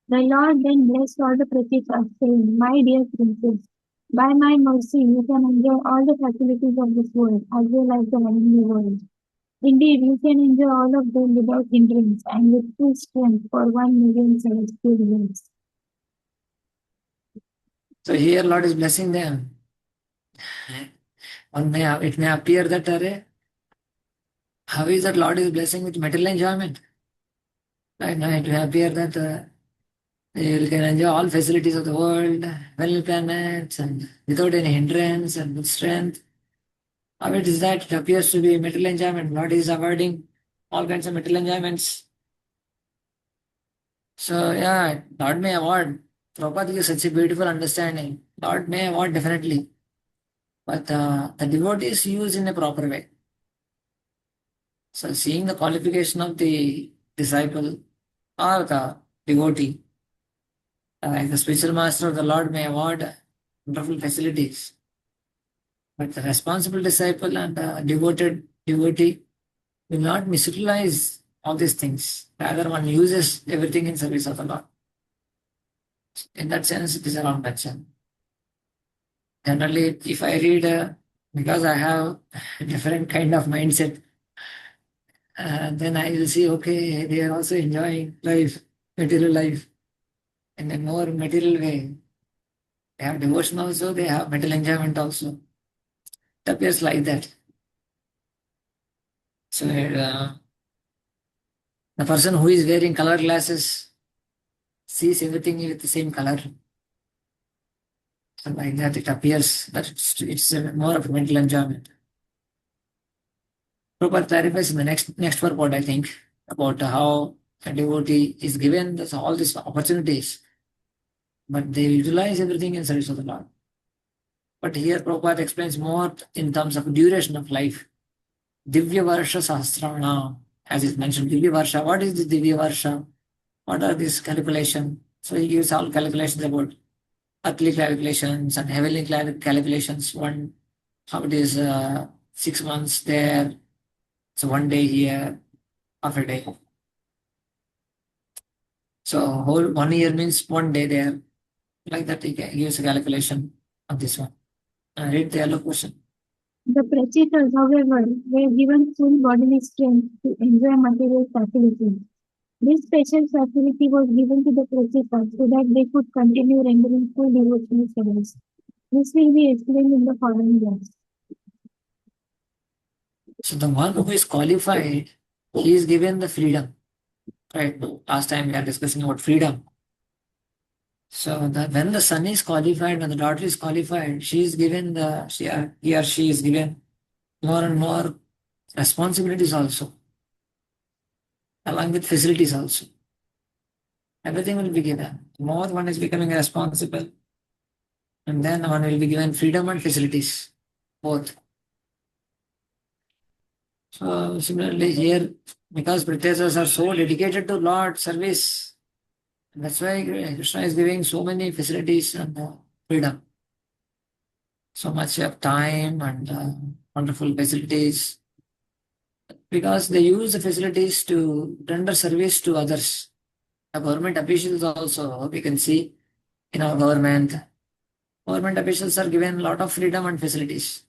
The Lord then blessed all the Prachetas, saying, My dear princes, by my mercy you can enjoy all the facilities of this world as well as the heavenly world. Indeed, you can enjoy all of them without hindrance and with full strength for 1,000,000 celestial years. So here Lord is blessing them. It may appear that how is that Lord is blessing with material enjoyment? Right now it may appear that you can enjoy all facilities of the world, well planets, and without any hindrance and with strength. How it is that it appears to be material enjoyment? Lord is avoiding all kinds of material enjoyments. So yeah, Lord may award. Prabhupada gives such a beautiful understanding. Lord may award definitely, but the devotees use in a proper way. So seeing the qualification of the disciple or the devotee, like the spiritual master of the Lord may award wonderful facilities, but the responsible disciple and the devoted devotee will not misutilize all these things. Rather, one uses everything in service of the Lord. In that sense, it is a wrong direction. Generally, if I read, because I have a different kind of mindset, then I will see, okay, they are also enjoying life, material life, in a more material way. They have devotion also, they have material enjoyment also. It appears like that. So the person who is wearing color glasses sees everything with the same color. So like that, it appears that it's more of a mental enjoyment. Prabhupada clarifies in the next purport, I think, about how a devotee is given all these opportunities, but they utilize everything in service of the Lord. But here Prabhupada explains more in terms of duration of life. Divya Varsha Sahasrana, as is mentioned, Divya Varsha. What is this Divya Varsha? What are these calculations? So he gives all calculations about earthly calculations and heavenly calculations. One, how it is 6 months there, so 1 day here, half a day. So whole 1 year means 1 day there. Like that he gives a calculation of this one. Read the other question. The Prachetas, however, were given full bodily strength to enjoy material facilities. This special facility was given to the Prachetas so that they could continue rendering full devotional service. This will be explained in the following verse. So the one who is qualified, he is given the freedom. Right? Last time we are discussing about freedom. So when the son is qualified, when the daughter is qualified, he or she is given more and more responsibilities also, along with facilities also. Everything will be given. More one is becoming responsible, and then one will be given freedom and facilities. both. So similarly here, because Pratyas are so dedicated to Lord service, that's why Krishna is giving so many facilities and freedom. So much of time and wonderful facilities. Because they use the facilities to render service to others. The government officials also, we can see in our government officials are given a lot of freedom and facilities.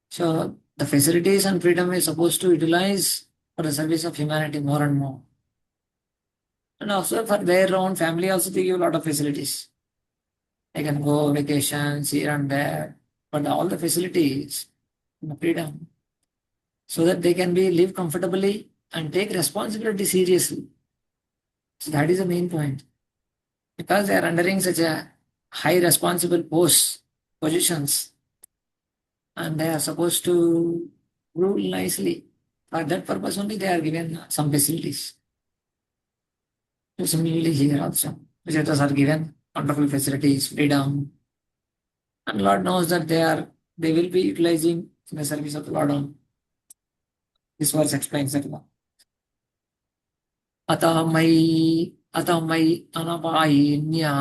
So the facilities and freedom is supposed to utilize for the service of humanity more and more. And also for their own family also they give a lot of facilities. They can go vacations here and there, but all the facilities and the freedom so that they can be live comfortably and take responsibility seriously. So that is the main point. Because they are undering such a high responsible positions, and they are supposed to rule nicely. For that purpose only they are given some facilities. So similarly here also, visitors are given wonderful facilities, freedom, and Lord knows that they will be utilizing in the service of the Lord on. This verse explains that one. अतमयि अनपायिन्या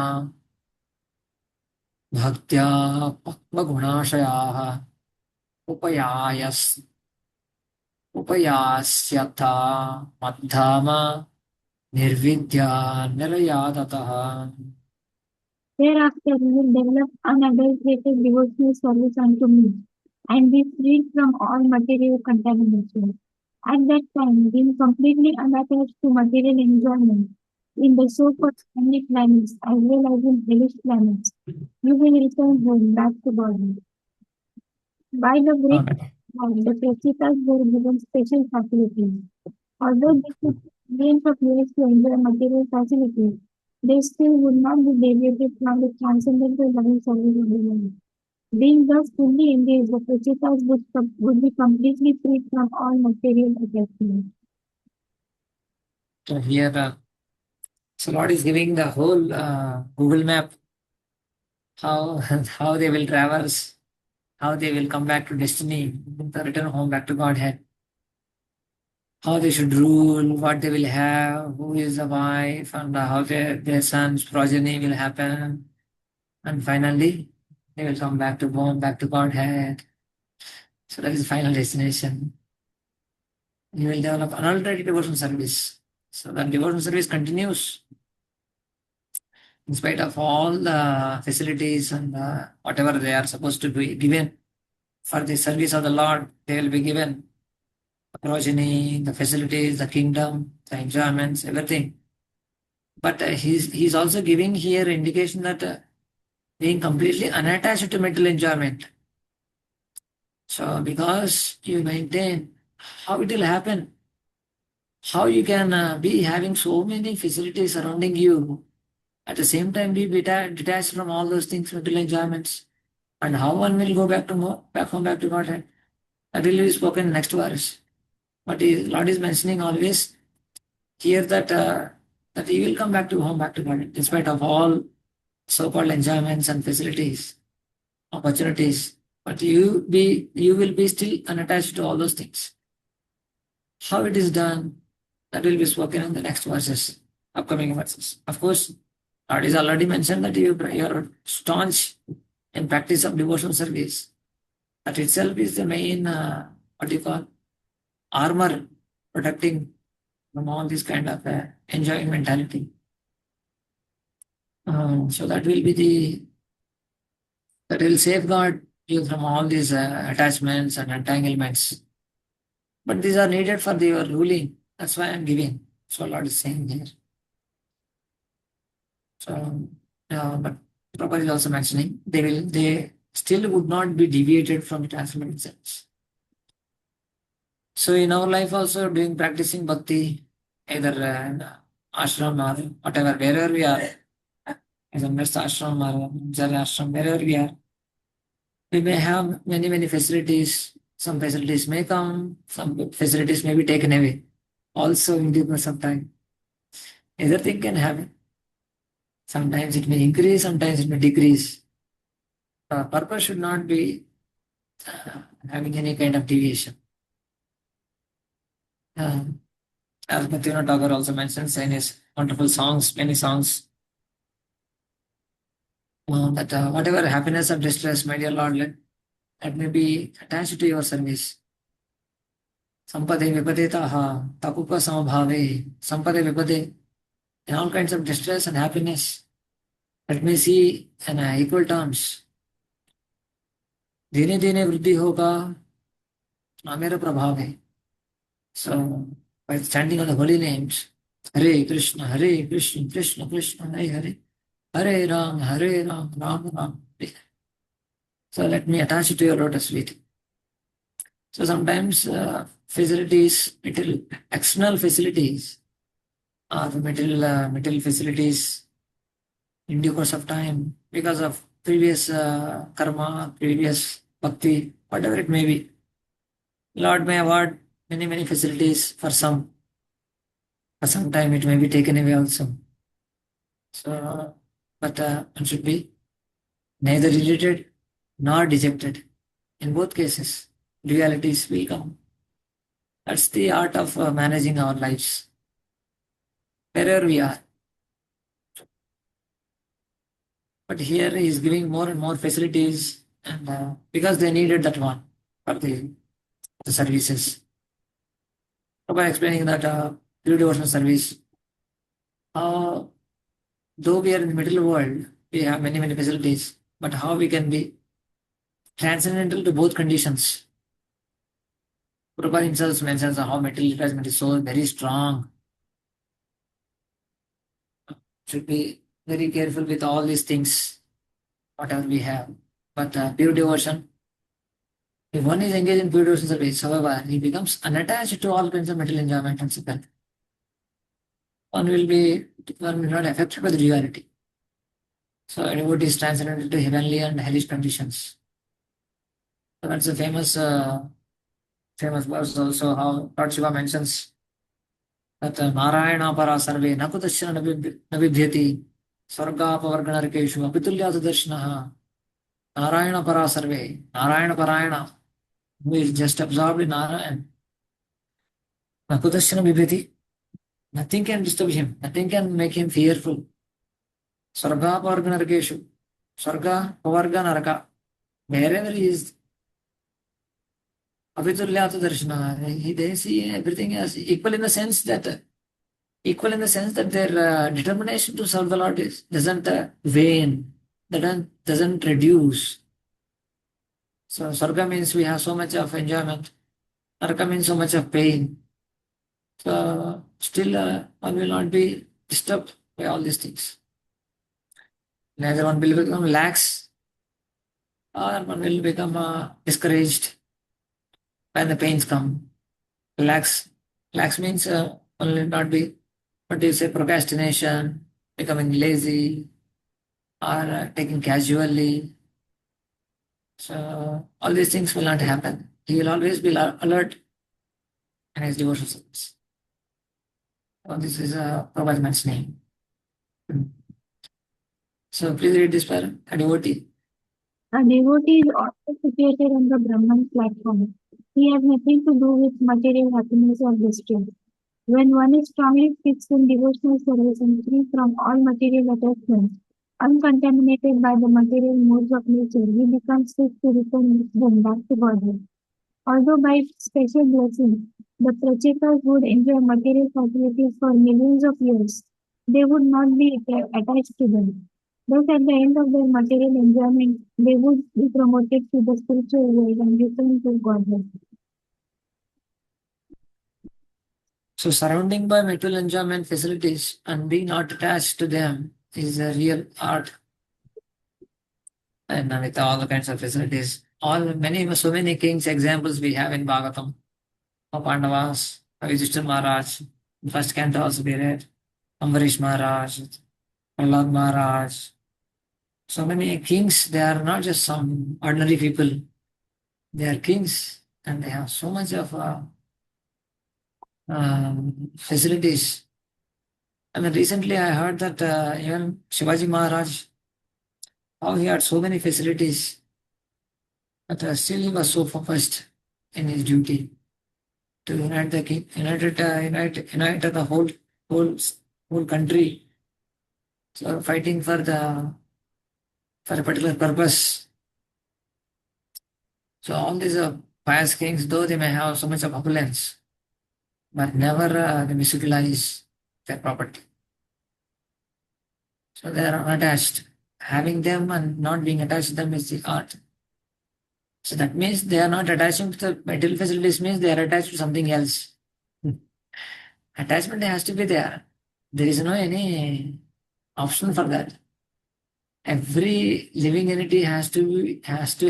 भक्त्या पक्वगुणाशयाः उपयास्यथा मद्धाम निर्विद्या निरयाततः. Thereafter you will develop unadulterated devotional service unto me, and be freed from all material contamination. At that time, being completely unattached to material enjoyment in the so-called heavenly planets as well as in hellish planets, you will return home back to body. By the grace of God, the Prachitas were given special facilities. Although they took millions of years to enjoy material facilities, they still would not be deviated from the transcendental loving service of the Lord. Being thus fully engaged, the Prachitas would be completely freed from all material attachment. So here, so Lord is giving the whole Google map, how how they will traverse, how they will come back to destiny, return home back to Godhead, how they should rule, what they will have, who is the wife, and how their son's progeny will happen, and finally they will come back to home, back to Godhead. So that is the final destination. You will develop unaltered devotional service. So that devotional service continues in spite of all the facilities and whatever they are supposed to be given for the service of the Lord. They will be given the progeny, the facilities, the kingdom, the enjoyments, everything. But he's also giving here indication that being completely unattached to material enjoyment. So because you maintain, how it will happen? How you can be having so many facilities surrounding you, at the same time be detached from all those things, material enjoyments, and how one will go back home, back to Godhead? That will be spoken in next verse. But Lord is mentioning always here that he will come back to home, back to Godhead, in spite of all so-called enjoyments and facilities, opportunities. But you will be still unattached to all those things. How it is done, that will be spoken in the next verses, upcoming verses. Of course, Lord is already mentioned that you are staunch in practice of devotional service. That itself is the main, armor protecting from all this kind of enjoying mentality. So that will safeguard you from all these attachments and entanglements. But these are needed for your ruling. That's why I'm giving. So Lord is saying here. So, but Prabhupada is also mentioning they still would not be deviated from the transcendental sense. So in our life also doing practicing bhakti, either ashram or whatever, wherever we are, as a Mrsa ashram or Jara ashram, wherever we are, we may have many facilities. Some facilities may come, some facilities may be taken away. Also in due course of time. Either thing can happen. Sometimes it may increase, sometimes it may decrease. The purpose should not be having any kind of deviation. As Bhaktivinoda Thakur also mentions in his wonderful songs, many songs, that whatever happiness or distress, my dear Lord, let me be attached to your service. Sampade vipade taha, tapupa samabhave, sampade vipade, in all kinds of distress and happiness, let me see in equal terms. Dine dine vriddhi hoga, namera prabhave. So, by standing on the holy names, Hare Krishna, Krishna Krishna, Hare Hare Ram, Ram Ram. So let me attach it to your lotus feet. So sometimes facilities, external facilities, the material facilities in due course of time, because of previous karma, previous bhakti, whatever it may be, Lord may award many facilities for some. For some time it may be taken away also. So, but one should be neither irritated nor dejected. In both cases, dualities will come. That's the art of managing our lives, wherever we are. But here he is giving more and more facilities, and because they needed that one for the services. By explaining that pure devotional service, though we are in the middle world, we have many facilities, but how we can be transcendental to both conditions. Prabhupada himself mentions how material attachment is so very strong. Should be very careful with all these things, whatever we have. But pure devotion, if one is engaged in pure devotion service, however, he becomes unattached to all kinds of material enjoyment and suffering. One will not affected by the duality. So a devotee is transcendental to heavenly and hellish conditions. So that's a famous verse also, how Lord Shiva mentions that Narayana para sarve nakudashana nabibhyati sargapavarganarkeshu apitulyata darshanaha. Narayana para sarve, Narayana parayana, who is just absorbed in Narayan. Nakudashana bibhyati, nothing can disturb him, nothing can make him fearful. Sargapavarganarkeshu, sarga, pavarga, naraka, wherever he is, apitulyata darshana, they see everything as equal in the sense that their determination to serve the Lord doesn't wane, doesn't reduce. So Sarga means we have so much of enjoyment. Naraka means so much of pain. So still one will not be disturbed by all these things. Neither one will become lax or one will become discouraged when the pains come. Lax means one will not be, what do you say, procrastination, becoming lazy, or taking casually. So all these things will not happen. He will always be alert in his devotional service. So this is Prabhupada's name. So please read this para, a devotee. A devotee is also situated on the Brahman platform. He has nothing to do with material happiness or distress. When one is strongly fixed in devotional service and free from all material attachments, uncontaminated by the material modes of nature, he becomes fit to return them back to Godhead. Although by special blessing, the Prachetas would enjoy material facilities for millions of years, they would not be attached to them. Thus, at the end of their material enjoyment, they would be promoted to the spiritual world and return to Godhead. So surrounding by material enjoyment facilities and being not attached to them is a real art. And with all the kinds of facilities, so many kings examples we have in Bhagavatam, of Pandavas, Yudhishthira Maharaj, first canto also we read, Ambarish Maharaj, Prahlad Maharaj. So many kings, they are not just some ordinary people. They are kings and they have so much of facilities. I mean, recently I heard that even Shivaji Maharaj, how he had so many facilities. But still he was so focused in his duty to unite the unite the whole whole country. So fighting for a particular purpose. So all these pious kings, though they may have so much of opulence, but never they misutilize their property. So they are unattached. Having them and not being attached to them is the art. So that means they are not attaching to the material facilities, means they are attached to something else. Attachment has to be there. There is no any option for that. Every living entity has to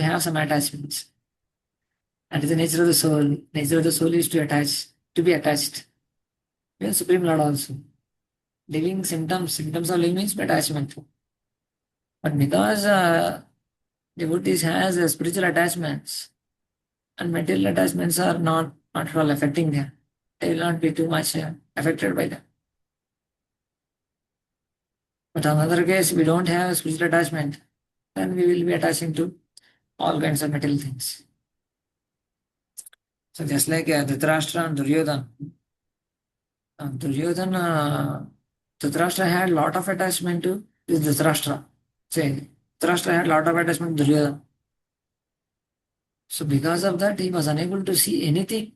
have some attachments. That is the nature of the soul. Nature of the soul is to be attached. Even Supreme Lord also. Living symptoms of living means attachment. But because devotees has spiritual attachments and material attachments are not at all affecting them, they will not be too much affected by them. But on the other case, we don't have spiritual attachment, then we will be attaching to all kinds of material things. So just like Dhritarashtra and Duryodhana. Dhritarashtra had a lot of attachment to this Dhritarashtra. Say, Dhritarashtra had a lot of attachment to Duryodhana. So because of that, he was unable to see anything.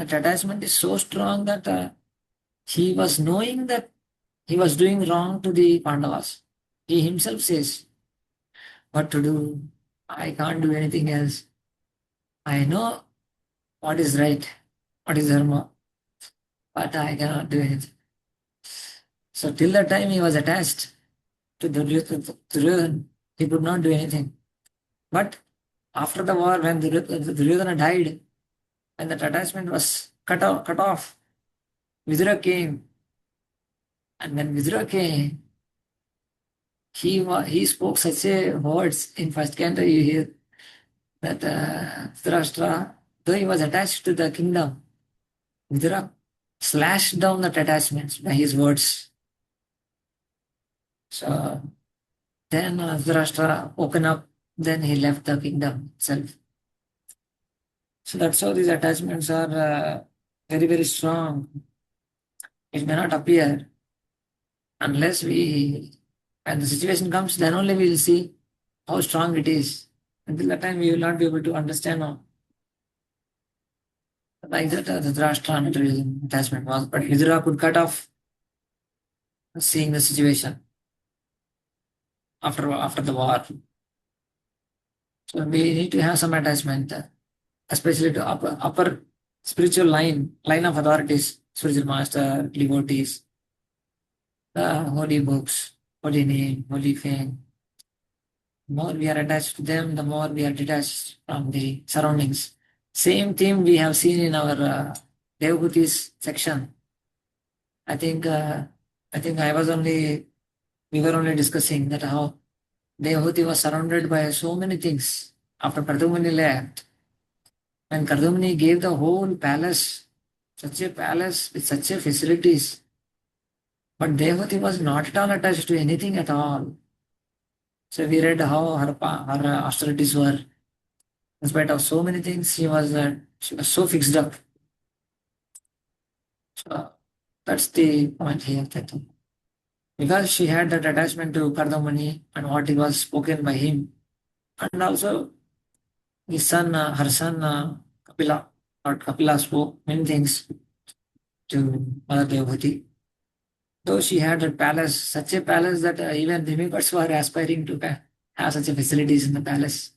That attachment is so strong that he was knowing that he was doing wrong to the Pandavas. He himself says, what to do? I can't do anything else. I know what is right, what is dharma, but I cannot do anything. So till that time he was attached to Duryodhana. He could not do anything. But after the war, when Duryodhana died, and that attachment was cut off, Vidura came. And when Vidura came, he spoke such a words in first canto. You hear that Dhritarashtra, though he was attached to the kingdom, Vidura slashed down that attachments by his words. So then Dhritarashtra opened up, then he left the kingdom itself. So that's how these attachments are very, very strong. It may not appear unless when the situation comes, then only we will see how strong it is. Until that time, we will not be able to understand how. Like that, the Dhritarashtra attachment was, but Vidura could cut off seeing the situation after the war. So we need to have some attachment, especially to upper spiritual line of authorities, spiritual master, devotees, the holy books, holy name, holy fame. The more we are attached to them, the more we are detached from the surroundings. Same theme we have seen in our Devhutis section. I think we were only discussing that how Devhuti was surrounded by so many things after Kardamani left. When Kardamani gave the whole palace, such a palace with such a facilities, but Devhuti was not at all attached to anything at all. So we read how her austerities were. In spite of so many things, she was so fixed up. So that's the point here. Because she had that attachment to Kardamani and what he was spoken by him, and also his son, her son Kapila, or Kapila spoke many things to Mother Devhuti. Though she had that palace, such a palace that even demigods were aspiring to have such a facilities in the palace.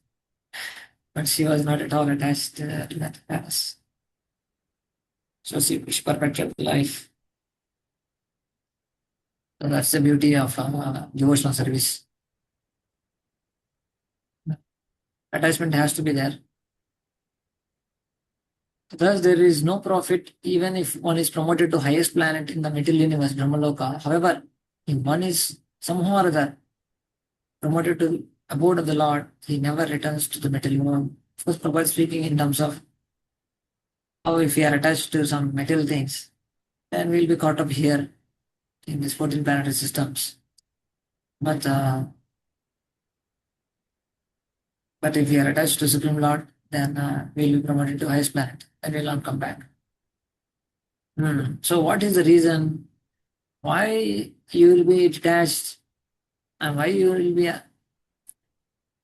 But she was not at all attached to that palace. So she perpetuated life. So that's the beauty of devotional service. Attachment has to be there. Thus, there is no profit even if one is promoted to highest planet in the material universe, Brahmaloka. However, if one is somehow or other promoted to abode of the Lord, he never returns to the material world. Of course, Prabhupada speaking in terms of how if we are attached to some material things, then we'll be caught up here in these 14 planetary systems. But But if we are attached to Supreme Lord, then we'll be promoted to highest planet and we'll not come back. So what is the reason why you will be detached and why you will be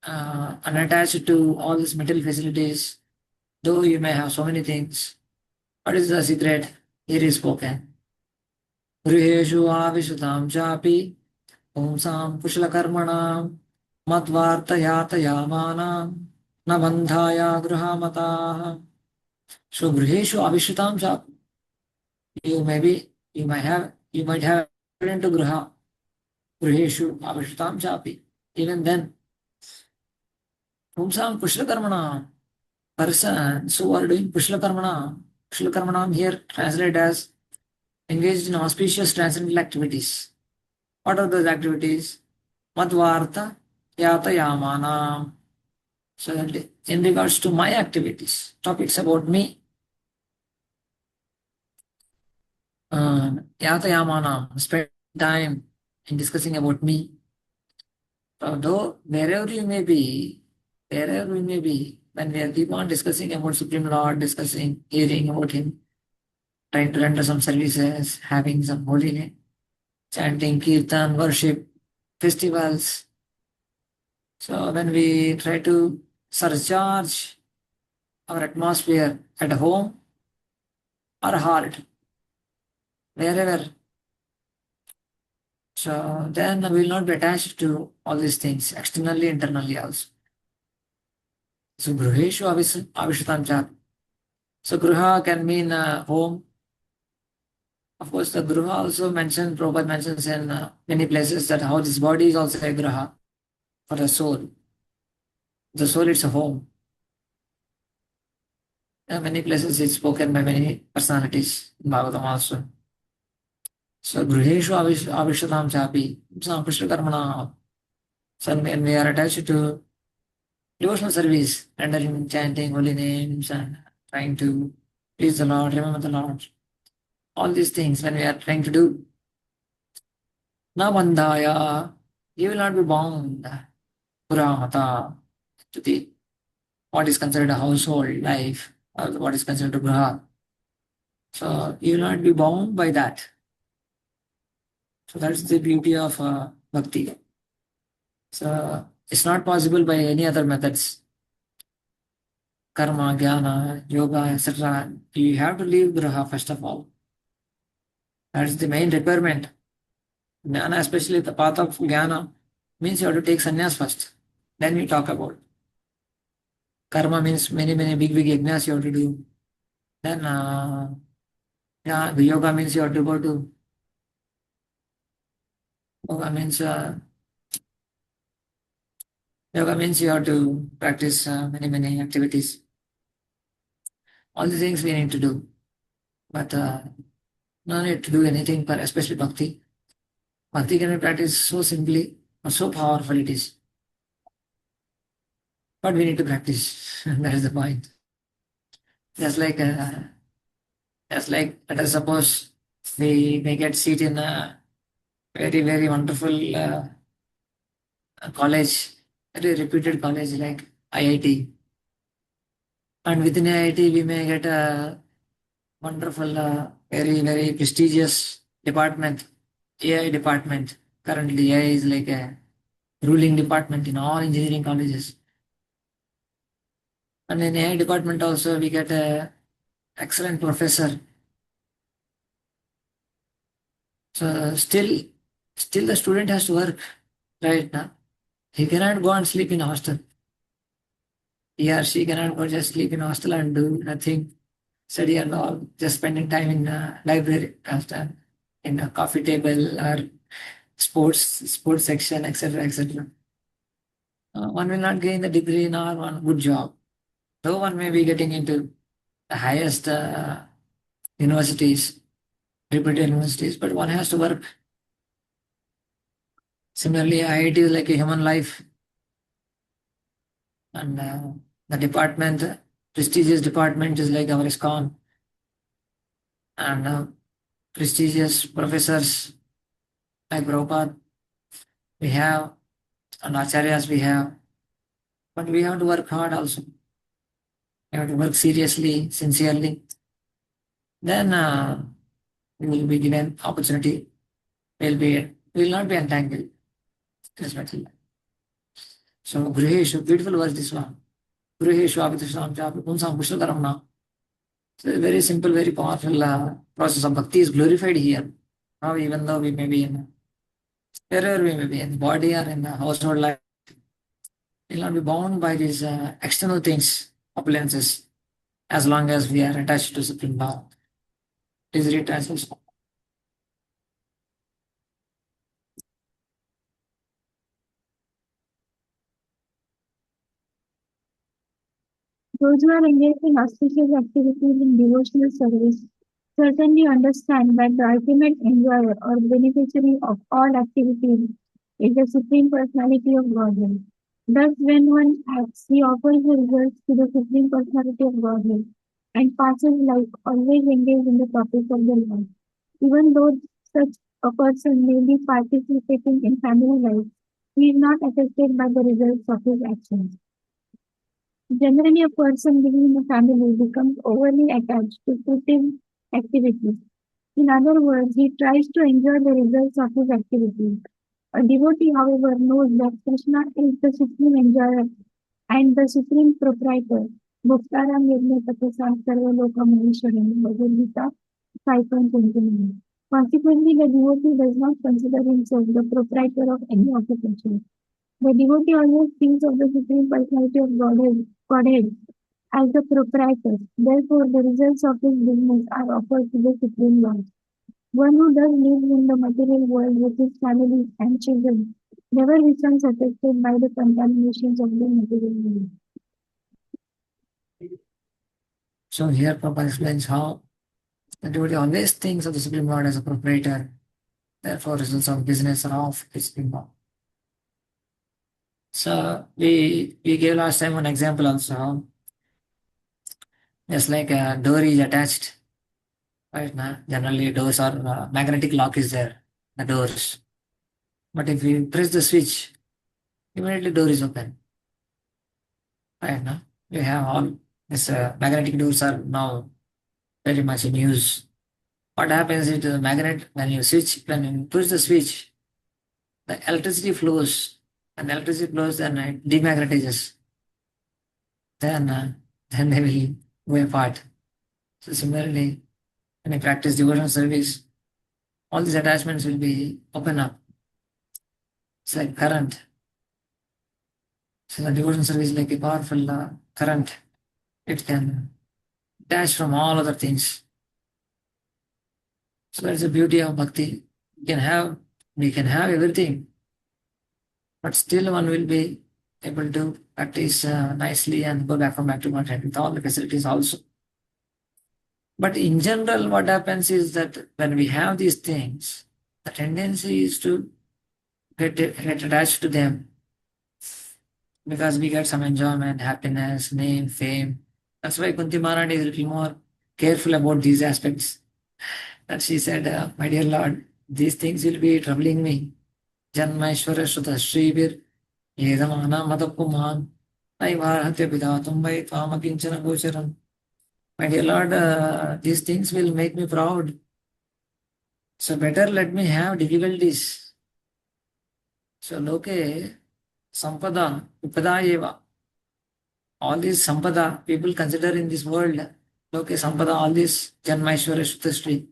unattached to all these material facilities, though you may have so many things? What is the secret? Here is spoken. Griheshu avisutam chapi Omsam Kushlakarmanam Madvartayamanam Nabandhaya Gruhamata. So Griheshu Avishutam Chap. You might have into Gruha. Griheshu Avishutam Chapi. Even then, Omsam Kushlakarmanam. Persons who are doing Kushlakarmanam. Kushlakarmanam here translated as engaged in auspicious transcendental activities. What are those activities? Madvarta Yatayamana. So in regards to my activities, topics about me, Yatayamana, spend time in discussing about me. Though wherever we may be, when we keep on discussing about Supreme Lord, discussing, hearing about Him, trying to render some services, having some holiness, chanting, kirtan, worship, festivals. So when we try to surcharge our atmosphere at home or heart, wherever, so then we will not be attached to all these things, externally, internally also. So Gruheshu Avishutam Chat. So Gruha can mean home. Of course, the Gruha also mentioned, Prabhupada mentions in many places that how this body is also a Gruha for the soul. The soul is a home. Many places it's spoken by many personalities in Bhagavatam also. So Gruheshu Avishutam Chapi, Sampushta Karmana. So when we are attached to devotional service, rendering, chanting holy names and trying to please the Lord, remember the Lord, all these things when we are trying to do, Na bandhaya, you will not be bound, Puramata, to the what is considered a household life, or what is considered a graha. So you will not be bound by that. So that's the beauty of bhakti. So it's not possible by any other methods. Karma, jnana, yoga, etc. You have to leave graha first of all. That's the main requirement. Jnana, especially the path of jnana, means you have to take sannyas first. Then we talk about. Karma means many big yajnas you have to do. Then the yoga means you have to go to. Yoga means you have to practice many activities. All the things we need to do. But no need to do anything, for especially bhakti. Bhakti can be practiced so simply or so powerful it is. But we need to practice. That is the point. Just like let us suppose we may get seat in a very wonderful college, very reputed college like IIT. And within IIT we may get a wonderful, very prestigious department, AI department. Currently AI is like a ruling department in all engineering colleges. And in AI department also we get a excellent professor. So still the student has to work right now. He cannot go and sleep in a hostel. He or she cannot go just sleep in a hostel and do nothing, study and all, just spending time in a library, in a coffee table or sports section, etc. One will not gain the degree nor one good job. Though one may be getting into the highest universities, reputed universities, but one has to work. Similarly, IIT is like a human life. And the department, prestigious department is like our ISKCON. And prestigious professors like Prabhupada we have, and acharyas we have. But we have to work hard also. We have to work seriously, sincerely. Then we will be given opportunity. We will not be entangled. Definitely. So Griheshu, beautiful verse this one. Griheshu Abhitishram Chapi Punsam Kushakaramna. So a very simple, very powerful process of bhakti is glorified here. Now, even though we may be in wherever we may be in the body or in the household life, we will not be bound by these external things, appliances, as long as we are attached to Supreme Power. It is written as also. Those who are engaged in auspicious activities in devotional service certainly understand that the ultimate enjoyer or beneficiary of all activities is the Supreme Personality of Godhead. Thus, when one acts, he offers the results to the Supreme Personality of Godhead and passes life always engaged in the topics of the Lord. Even though such a person may be participating in family life, he is not affected by the results of his actions. Generally, a person living in a family becomes overly attached to certain activities. In other words, he tries to enjoy the results of his activities. A devotee, however, knows that Krishna is the supreme enjoyer and the supreme proprietor. Bhaktaram Yajnapatesam Sarvaloka Maheshwaram, Bhagavad Gita 5.29. Consequently, the devotee does not consider himself the proprietor of any occupation. The devotee always thinks of the Supreme Personality of Godhead as the proprietor. Therefore, the results of his business are offered to the Supreme Lord. One who does live in the material world with his family and children never becomes affected by the contaminations of the material world. So here Prabhupada explains how the devotee always thinks of the Supreme Lord as a proprietor. Therefore, results of business are of the Supreme Lord. So we gave last time one example also. Just like a door is attached, right now. Generally doors are magnetic lock is there, the doors. But if you press the switch, immediately door is open. Right now, we have all these magnetic doors are now very much in use. What happens is the magnet when you push the switch, the electricity flows, and the electricity flows, then it demagnetizes. Then they will go apart. So similarly, when you practice devotional service, all these attachments will be open up. It's like current. So the devotional service is like a powerful current. It can detach from all other things. So that's the beauty of bhakti. We can have everything, but still one will be able to practice nicely and go back to Godhead with all the facilities also. But in general, what happens is that when we have these things, the tendency is to get attached to them because we get some enjoyment, happiness, name, fame. That's why Kunti Maharani is a little more careful about these aspects. That she said, my dear Lord, these things will be troubling me. Janmaishwara Shuta Shrivir, Yedamana Matapuman, Naivarhatya Pidatum Vai Tvamakinchana Gocharam. My dear Lord, these things will make me proud. So better let me have difficulties. So Loke Sampada Vipada Eva. All these Sampada people consider in this world, Loke Sampada, all this Janmaishwara Shuta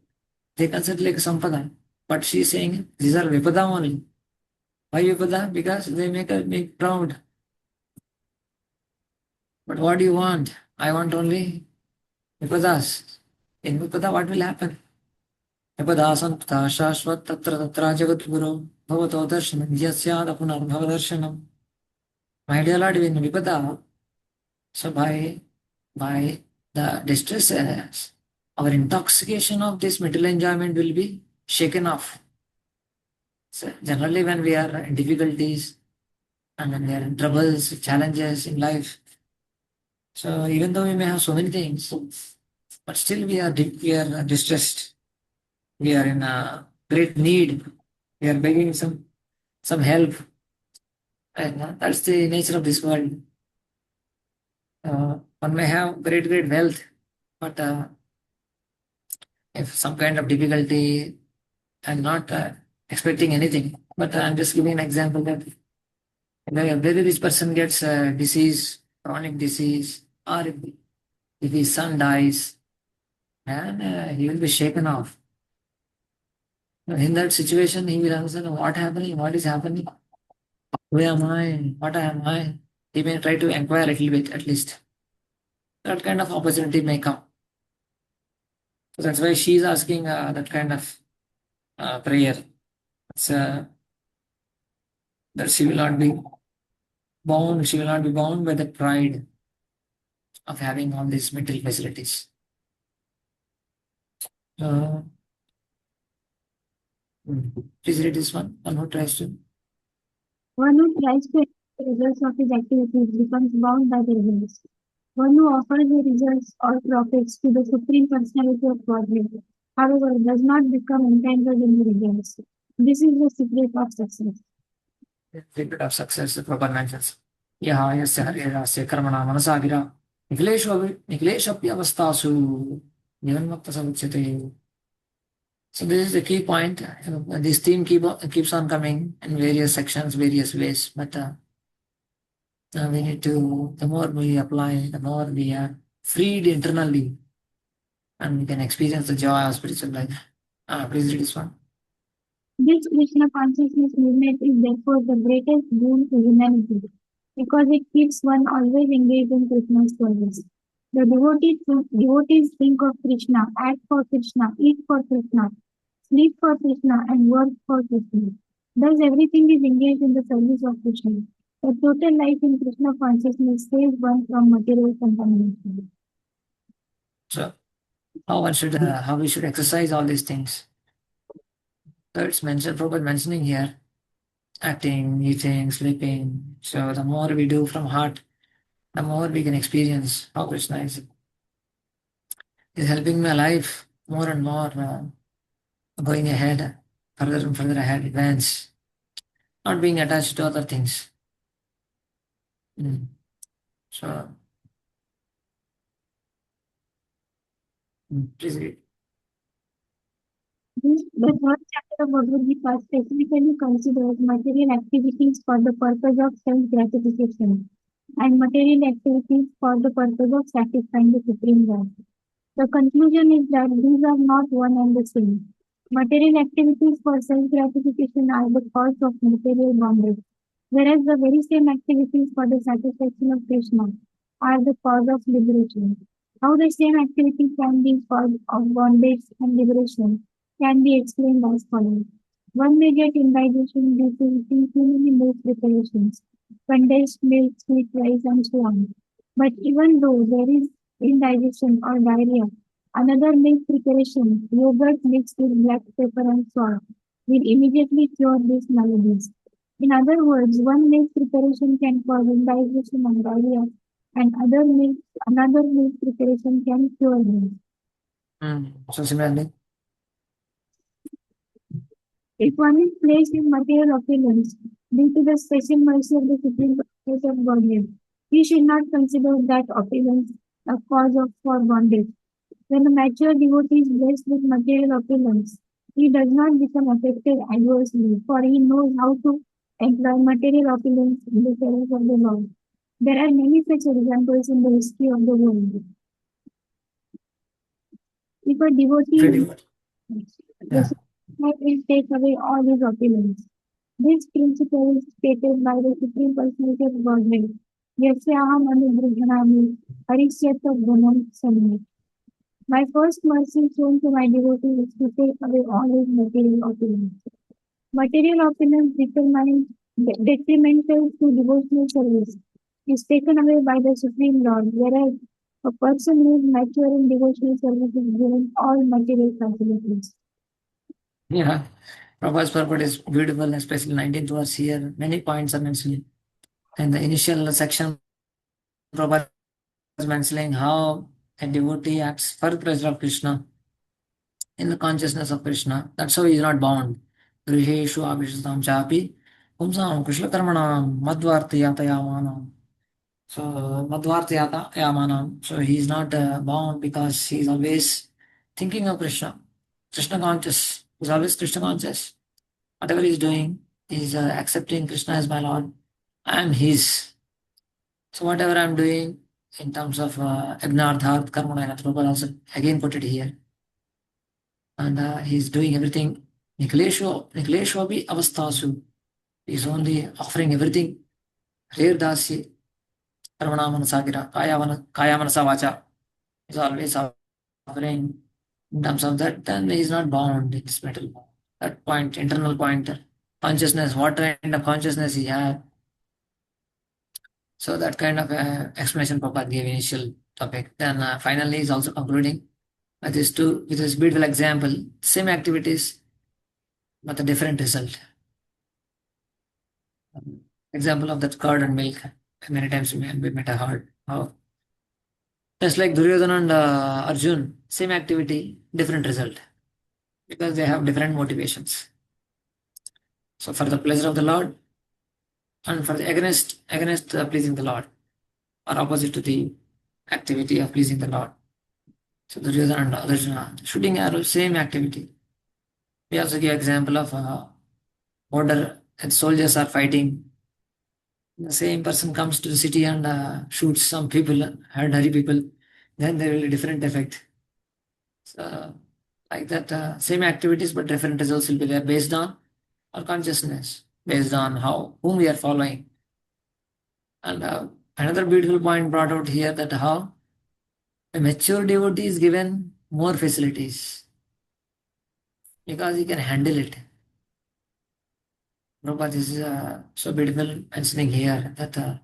they consider like Sampada. But she is saying these are Vipada only. Why Vipada? Because they make me proud. But what do you want? I want only Vipadas. In Vipada, what will happen? Vipadasam tata shashvat tatra tatra jagat guru bhavato darshanam yasyada punar bhavadarshanam. My dear Lord, in Vipada, so by the distresses, our intoxication of this material enjoyment will be shaken off. So generally, when we are in difficulties and when we are in troubles, challenges in life, so even though we may have so many things, but still we are distressed. We are in a great need. We are begging some help. And that's the nature of this world. one may have great wealth, but if some kind of difficulty, I'm not expecting anything. But I'm just giving an example that if a very rich person gets a disease, chronic disease, or if his son dies, and he will be shaken off. In that situation, he will understand what happening, what is happening, who am I, what am I. He may try to inquire a little bit at least. That kind of opportunity may come. So that's why she is asking that kind of prayer. It's, that she will not be bound, she will not be bound by the pride of having all these material facilities. Uh, Please read this one. One who tries to. One who tries to achieve the results of his activities becomes bound by the results. One who offers the results or profits to the Supreme Personality of Godhead, however, does not become entangled in the results. This is the secret of success. Secret of success, the Prabhupada mentions. Yaha yasya harirasya karmana manasagira nikleshapyavastasu nivanmakta samuchyate. So this is the key point. This theme keeps on coming in various sections, various ways. But we need to, the more we apply, the more we are freed internally, and we can experience the joy of spiritual life. Please read this one. This Krishna consciousness movement is therefore the greatest boon to humanity, because it keeps one always engaged in Krishna's service. The devotees think of Krishna, act for Krishna, eat for Krishna, sleep for Krishna, and work for Krishna. Thus, everything is engaged in the service of Krishna. The total life in Krishna consciousness saves one from material contamination. So, how we should exercise all these things? So it's mentioned, Prabhupada mentioning here, acting, eating, sleeping. So the more we do from heart, the more we can experience how Krishna is helping me alive more and more, going ahead, further and further ahead, advance, not being attached to other things. So, please read. The third chapter of Bhagavad Gita specifically considers material activities for the purpose of self-gratification and material activities for the purpose of satisfying the Supreme God. The conclusion is that these are not one and the same. Material activities for self-gratification are the cause of material bondage, whereas the very same activities for the satisfaction of Krishna are the cause of liberation. How the same activity can be cause of bondage and liberation can be explained as follows. One may get indigestion due to eating too many milk preparations, condensed milk, sweet rice, and so on. But even though there is indigestion or diarrhea, another milk preparation, yogurt mixed with black pepper and salt, will immediately cure these maladies. In other words, one milk preparation can cause indigestion and diarrhea, and another milk preparation can cure them. So similarly, if one is placed in material opulence due to the special mercy of the Supreme Personality of Godhead, he should not consider that opulence a cause for bondage. When a mature devotee is blessed with material opulence, he does not become affected adversely, for he knows how to employ material opulence in the service of the Lord. There are many such examples in the history of the world. If a devotee will take away all his opulence. This principle is stated by the Supreme Personality of Godhead. Yasyaham anugrhanami harishyata gunam samit. My first mercy shown to my devotee is to take away all his material opulence. Material opulence detrimental to devotional service is taken away by the Supreme Lord, whereas a person who is mature in devotional service is given all material facilities. Yeah, Prabhupada's purport is beautiful, especially 19th verse here. Many points are mentioned. In the initial section, Prabhupada was mentioning how a devotee acts for the pleasure of Krishna, in the consciousness of Krishna. That's how he is not bound. Griheshu avishitam chapi pumsam krishna karmanam madvartayatayamanam. So Madhvartayata Yamanam. So he is not bound because he is always thinking of Krishna. Krishna conscious. He is always Krishna conscious. Whatever he is doing, he is accepting Krishna as my Lord. I am his. So whatever I am doing in terms of Agnardhat, Karmana, Prabhupada also again put it here. And he is doing everything. Nikleshwabi avastasu. He is only offering everything. Rare dasi. Karmana manasagira. Kaya manasa vacha. He is always offering in terms of that. Then he is not bound in this metal. That point, internal point, consciousness, what kind of consciousness he had. So that kind of explanation Prabhupada gave initial topic. Then finally he's also concluding with this beautiful example, same activities but a different result. Example of that curd and milk. Many times we might have heard. How just like Duryodhana and Arjun, same activity, different result. Because they have different motivations. So for the pleasure of the Lord and for the against pleasing the Lord, or opposite to the activity of pleasing the Lord. So Duryodhana and Arjuna, shooting arrows, same activity. We also give example of border and soldiers are fighting. The same person comes to the city and shoots some people, hurry people, then there will be different effect. So like that, same activities but different results will be there based on our consciousness, based on whom we are following. And another beautiful point brought out here that how a mature devotee is given more facilities because he can handle it. Prabhupada is so beautiful mentioning here that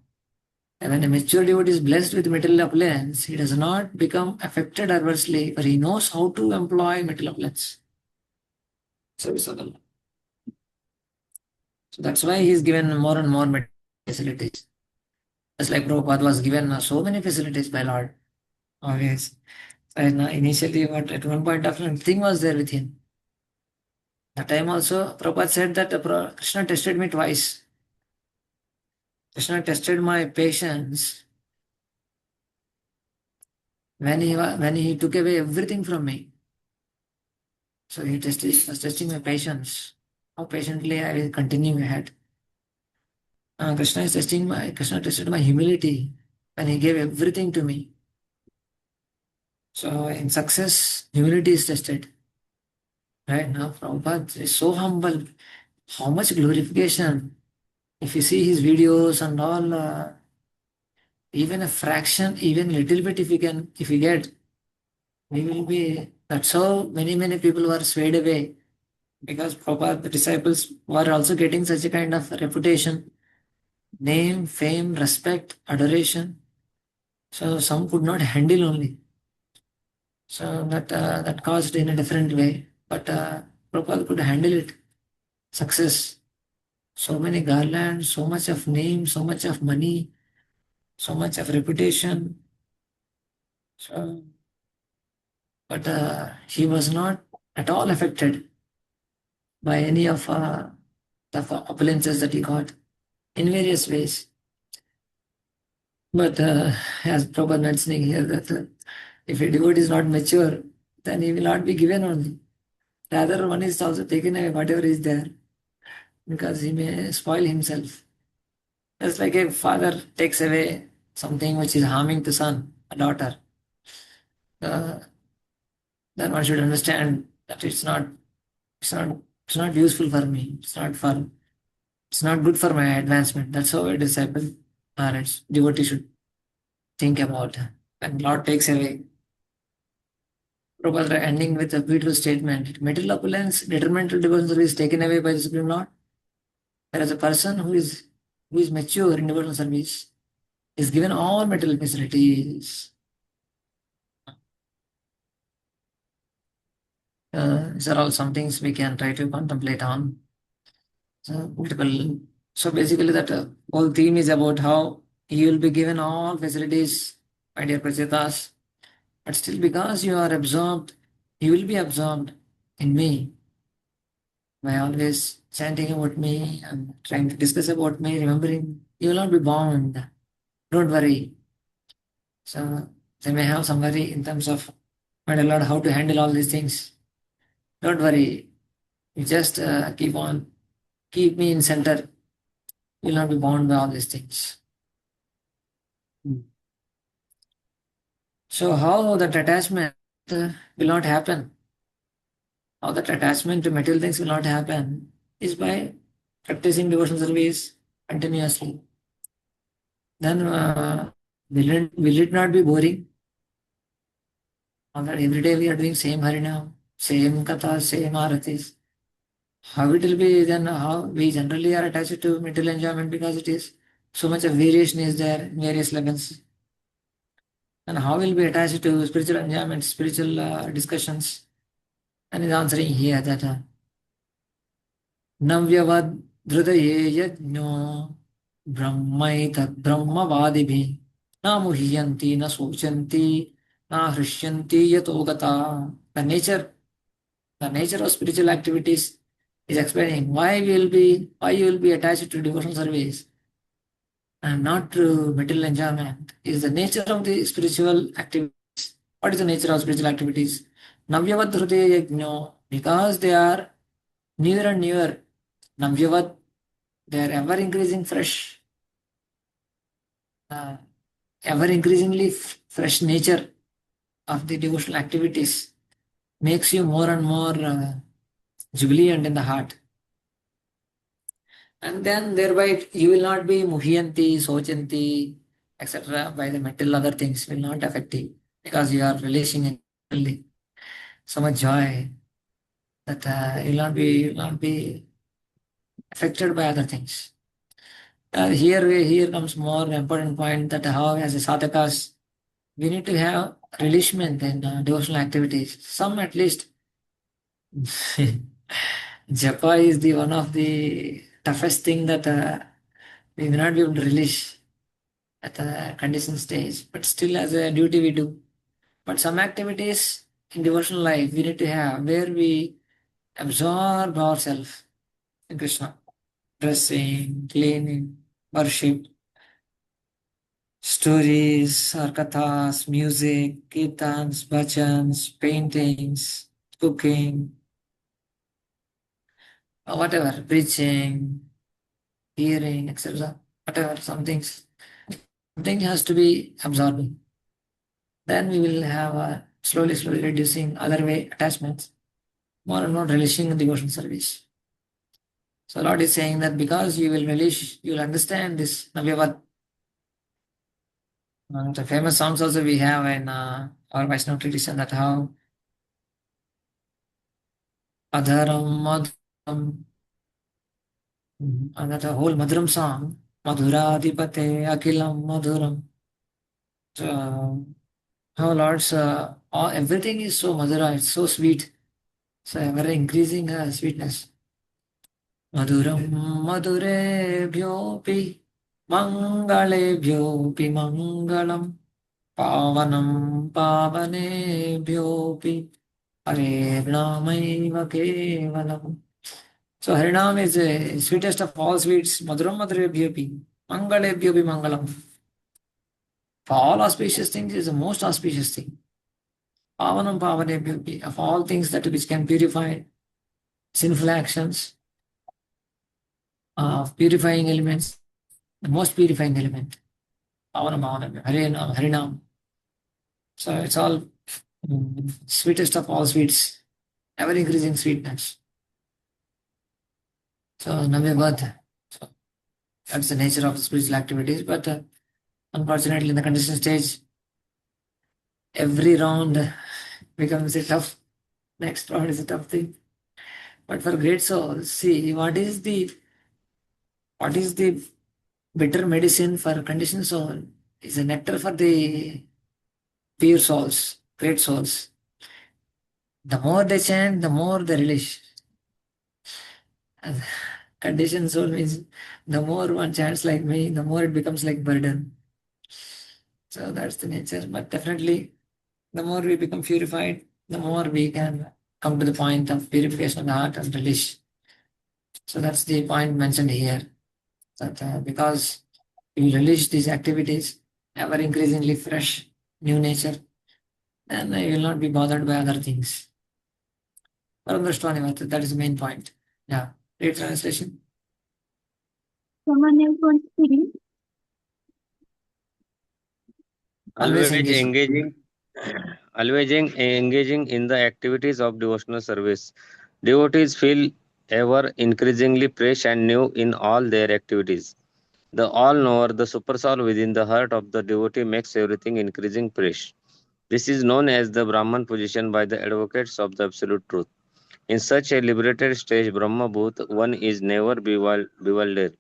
when a mature devotee is blessed with material opulence, he does not become affected adversely, but he knows how to employ material opulence. Service of the Lord. So that's why he is given more and more material facilities. Just like Prabhupada was given so many facilities by Lord. Always. And initially, at one point of time, nothing was there with him. That time also, Prabhupada said that Krishna tested me twice. Krishna tested my patience when he took away everything from me. So he was testing my patience. How patiently I will continue ahead. Krishna tested my humility when he gave everything to me. So in success, humility is tested. Right now, Prabhupada is so humble. How much glorification. If you see his videos and all, even a fraction, even little bit if you get, we will be, that's how many people were swayed away. Because Prabhupada, the disciples were also getting such a kind of reputation, name, fame, respect, adoration. So some could not handle only. So that caused in a different way. But Prabhupada could handle it. Success. So many garlands, so much of name, so much of money, so much of reputation. So, but he was not at all affected by any of the opulences that he got in various ways. But as Prabhupada mentioning here that if a devotee is not mature, then he will not be given only. Rather, one is also taken away, whatever is there, because he may spoil himself. Just like a father takes away something which is harming to son, a daughter, uh, then one should understand that it's not useful for me. It's not good for my advancement. That's how a disciple or a devotee should think about when Lord takes away. Prabhupada ending with a beautiful statement. Material opulence, detrimental devotional service is taken away by the Supreme Lord. Whereas a person who is mature in devotional service is given all material facilities. These are all some things we can try to contemplate on. So basically that whole theme is about how you will be given all facilities, my dear Prachetas, but still because you are absorbed, you will be absorbed in me by always chanting about me and trying to discuss about me, remembering, you will not be bound. Don't worry. So they may have some worry in terms of, my Lord, how to handle all these things. Don't worry. You just keep me in center. You will not be bound by all these things. So how that attachment will not happen? How that attachment to material things will not happen is by practicing devotional service continuously. Then will it not be boring? That every day we are doing same Harinam, same Katha, same Aratis. How it will be then? How we generally are attached to material enjoyment because it is so much of variation is there in various levels. And how will be attached to spiritual enjoyment, spiritual discussions? And is answering here that Navyavad Dhrudaye Yajno Brahmaitat Brahmavadibhi Na Muhyanti Na Sochanti Na Hrisyanti Yatogata. The nature of spiritual activities is explaining why you will be attached to devotional service and not to material enjoyment. Is the nature of the spiritual activities. What is the nature of spiritual activities? Navyavad Hrudaya Yajno, because they are newer and newer. Navyavad, they are ever increasing fresh, ever increasingly fresh nature of the devotional activities makes you more and more jubilant in the heart. And then thereby you will not be muhyanti, sochanti, etc. by the material other things will not affect you because you are relishing in so much joy that you will not be affected by other things. Here comes more important point that how as a sadhakas we need to have relishment in devotional activities. Some at least. Japa is the one of the toughest thing that we may not be able to relish at the conditioned stage, but still as a duty we do. But some activities in devotional life we need to have where we absorb ourselves in Krishna. Dressing, cleaning, worship, stories or kathas, music, kirtans, bhajans, paintings, cooking, or whatever, preaching, hearing, etc. Whatever, something has to be absorbing. Then we will have slowly reducing other way attachments, more and more relishing in devotional service. So Lord is saying that because you will relish, you will understand this Navyavat. The famous songs also we have in our Vaishnava tradition that how Adharam Madhuram, and that whole Madhuram song, Madhuradipate Akilam Madhuram. So how Lord's everything is so Madhura, it's so sweet. So ever increasing sweetness. Madhuram Madurebhyopi Mangalebhyopi Mangalam Pavanam Pavanebhyopi Harinamaiva Kevalam. So Harinam is the sweetest of all sweets. Madhuram Madurebhyopi Mangalebhyopi Mangalam. For all auspicious things is the most auspicious thing. Pavanam Pavanebhyopi, of all things that which can purify sinful actions, of purifying elements, the most purifying element. Pavanam Pavanebhyopi, Harinam, Harinam. So it's all sweetest of all sweets, ever increasing sweetness. So Navyavad, so that's the nature of the spiritual activities, but unfortunately in the conditioned stage, every round becomes a tough, next round is a tough thing. But for great souls, see what is the bitter medicine for conditioned soul is a nectar for the pure souls, great souls. The more they chant, the more they relish. And conditioned soul means the more one chants like me, the more it becomes like burden. So that's the nature. But definitely, the more we become purified, the more we can come to the point of purification of the heart and relish. So that's the point mentioned here. That because you relish these activities, ever increasingly fresh, new nature, then you will not be bothered by other things. That is the main point. Yeah. Read translation. Someone else wants to read? Always Always engaged. engaging in the activities of devotional service. Devotees feel ever increasingly fresh and new in all their activities. The all-knower, the super soul within the heart of the devotee makes everything increasing fresh. This is known as the Brahman position by the advocates of the absolute truth. In such a liberated stage, Brahma Bhut, one is never bewildered,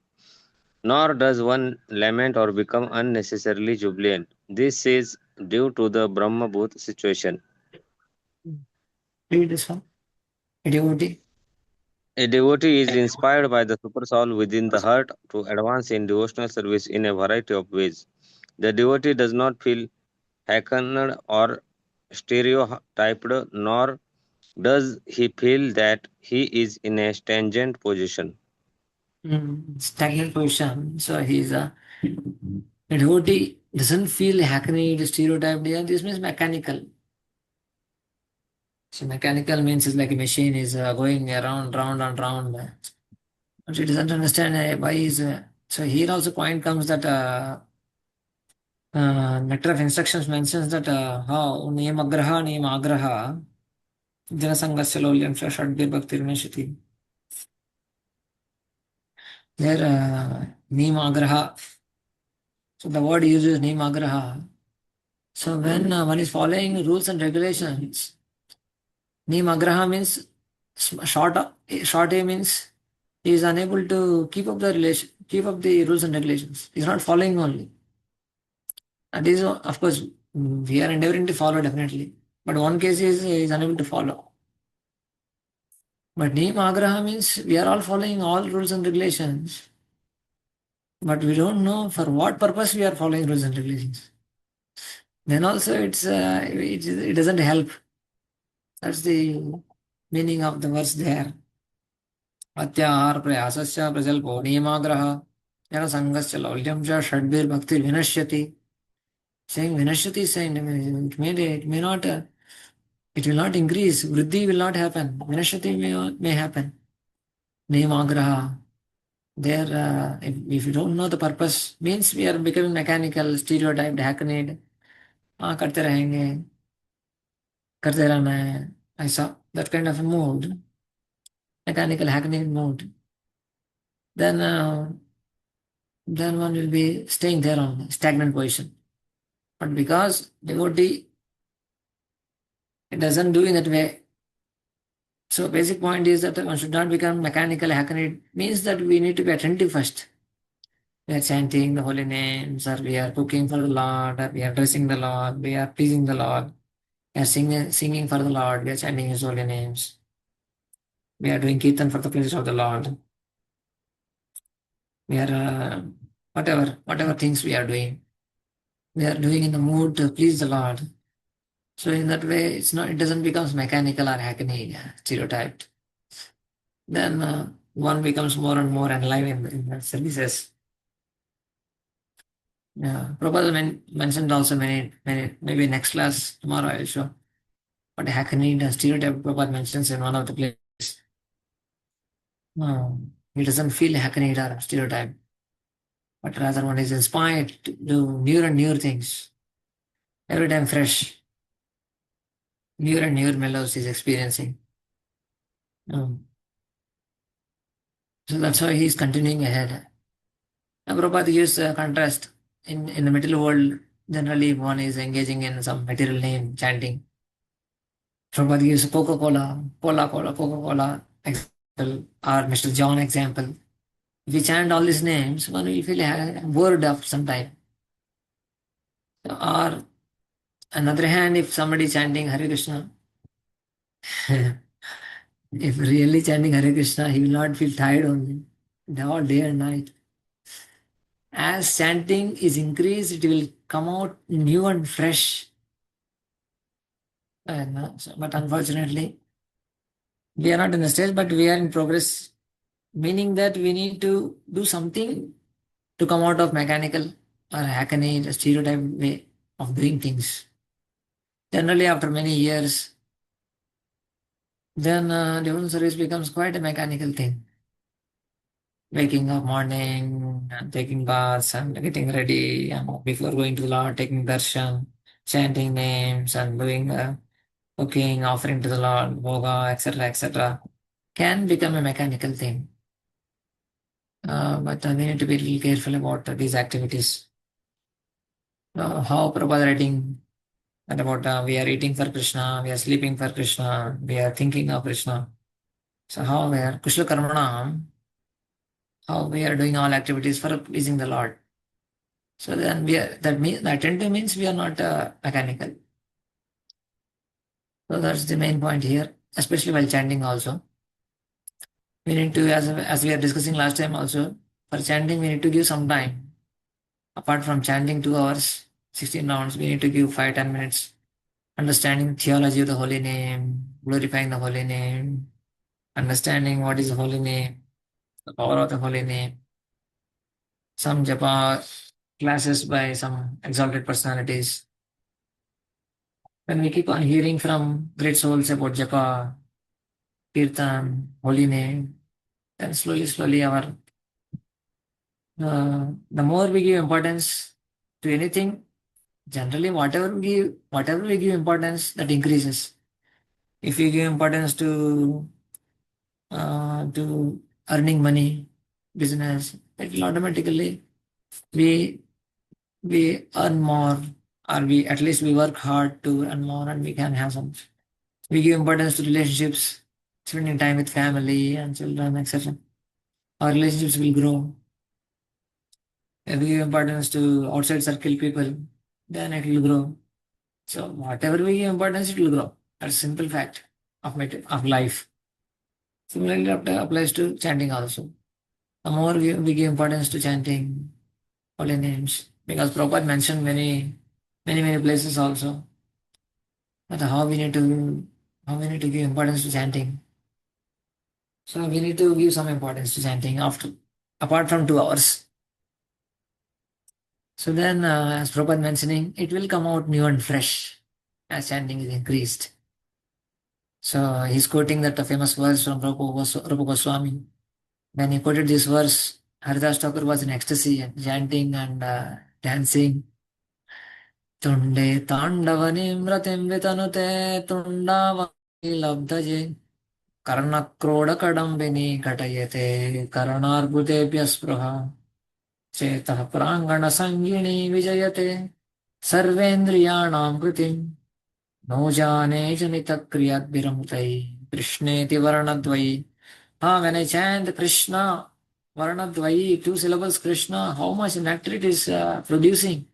nor does one lament or become unnecessarily jubilant. This is due to the Brahma Bhut situation. Read this one. A devotee. A devotee is inspired by the super soul within the heart to advance in devotional service in a variety of ways. The devotee does not feel hackneyed or stereotyped, nor does he feel that he is in a stagnant position. Stagnant position. So he's a devotee doesn't feel hackneyed, stereotyped. Yeah, this means mechanical. So mechanical means it's like a machine is going around, round and round. But he doesn't understand why is. So here also point comes that letter of instructions mentions that how niyamagraha niyamagraha janasangasya lolyam shadbir bhakti rinashati. There niyamagraha. So the word uses niyamagraha. So when one is following rules and regulations, niyamagraha means short A means he is unable to keep up the rules and regulations. He is not following only. That is, of course, we are endeavoring to follow definitely. But one case is he is unable to follow. But Niyamagraha means we are all following all rules and regulations. But we don't know for what purpose we are following rules and regulations. Then also it doesn't help. That's the meaning of the verse there. Atyahar prayasasya prajalpo niyamagraha jana sangasya laulyam cha shadbir bhakti vinashyati. Saying vinashyati is saying it may not it will not increase. Vriddhi will not happen. Vinashyati may happen. Niyamagraha. There, if you don't know the purpose, means we are becoming mechanical, stereotyped, hackneyed. हाँ करते रहेंगे, करते रहना है, ऐसा that kind of a mood, mechanical hackneyed mood. Then one will be staying there on stagnant position. But because devotee, it doesn't do in that way. So basic point is that one should not become mechanical hackneyed. Means that we need to be attentive first. We are chanting the holy names, or we are cooking for the Lord, or we are dressing the Lord, we are pleasing the Lord, we are singing for the Lord, we are chanting His holy names, we are doing kirtan for the pleasure of the Lord, we are whatever things we are doing in the mood to please the Lord. So in that way, it doesn't become mechanical or hackneyed, stereotyped. Then one becomes more and more enlivened in the services. Yeah, Prabhupada mentioned also many, maybe next class tomorrow I will show. But hackneyed stereotype Prabhupada mentions in one of the places. No, he doesn't feel hackneyed or stereotype, but rather one is inspired to do newer and newer things. Every time fresh, newer and newer mellows he's experiencing. So that's why he's continuing ahead. And Prabhupada gives a contrast. In the material world, generally one is engaging in some material name chanting. Prabhupada gives Coca-Cola, Coca-Cola example, or Mr. John example. If you chant all these names, one will feel bored after some time. Or on the other hand, if somebody chanting Hare Krishna, if really chanting Hare Krishna, he will not feel tired only, all day and night. As chanting is increased, it will come out new and fresh. But unfortunately, we are not in the stage, but we are in progress, meaning that we need to do something to come out of mechanical or hackneyed stereotype way of doing things. Generally, after many years, then devotional service becomes quite a mechanical thing. Waking up morning, and taking baths, and getting ready, and before going to the Lord, taking darshan, chanting names, and doing cooking, offering to the Lord, yoga, etc., can become a mechanical thing. But we need to be really careful about these activities. How Prabhupada writing and about we are eating for Krishna, we are sleeping for Krishna, we are thinking of Krishna. So how we are Kushla Karmana, how we are doing all activities for pleasing the Lord. So then we are that attentive means we are not mechanical. So that's the main point here, especially while chanting also. We need to, as we are discussing last time also, for chanting we need to give some time. Apart from chanting 2 hours, 16 rounds, we need to give 5-10 minutes. Understanding theology of the holy name, glorifying the holy name, understanding what is the holy name, the power of the holy name. Some japa classes by some exalted personalities. When we keep on hearing from great souls about japa, kirtan, holy name, then slowly our the more we give importance to anything, generally whatever we give importance, that increases. If we give importance to earning money, business, it will automatically we we earn more, or we at least we work hard to earn more, and we can have some. We give importance to relationships, spending time with family and children, etc. Our relationships will grow. If we give importance to outside circle people, then it will grow. So whatever we give importance, it will grow. That's a simple fact of life. Similarly, applies to chanting also. The more we give importance to chanting holy names, because Prabhupada mentioned many places also that how we need to give importance to chanting. So we need to give some importance to chanting apart from 2 hours. So then, as Prabhupada mentioning, it will come out new and fresh as chanting is increased. So he's quoting that famous verse from Rupa Goswami. When he quoted this verse, Haridas Thakur was in ecstasy and chanting and dancing. Tunde Tandavanim Ratim Vitanute Tundavani Labdaje Karnakroda Kadambini Katayate Karanarbute Spruha Chetah Prangana Sangini Vijayate Sarvendriyanam Kritim No Jane Janita Kriyat Biramtai Krishneti Varanadvai. When I chant Krishna Varanadvai, 2 syllables Krishna, how much nectar it is producing.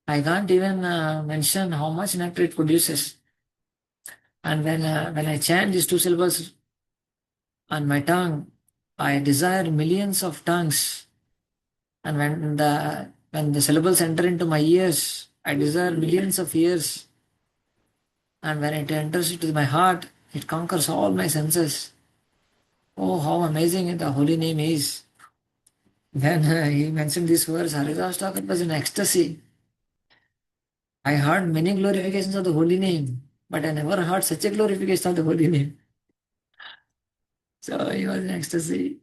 I can't even mention how much nectar it produces. And when I chant these 2 syllables on my tongue, I desire millions of tongues. And when the syllables enter into my ears, I desire millions of ears. And when it enters into my heart, it conquers all my senses. Oh, how amazing the holy name is. Then he mentioned this verse, Haridas Thakur was in ecstasy. I heard many glorifications of the holy name, but I never heard such a glorification of the holy name. So he was in ecstasy.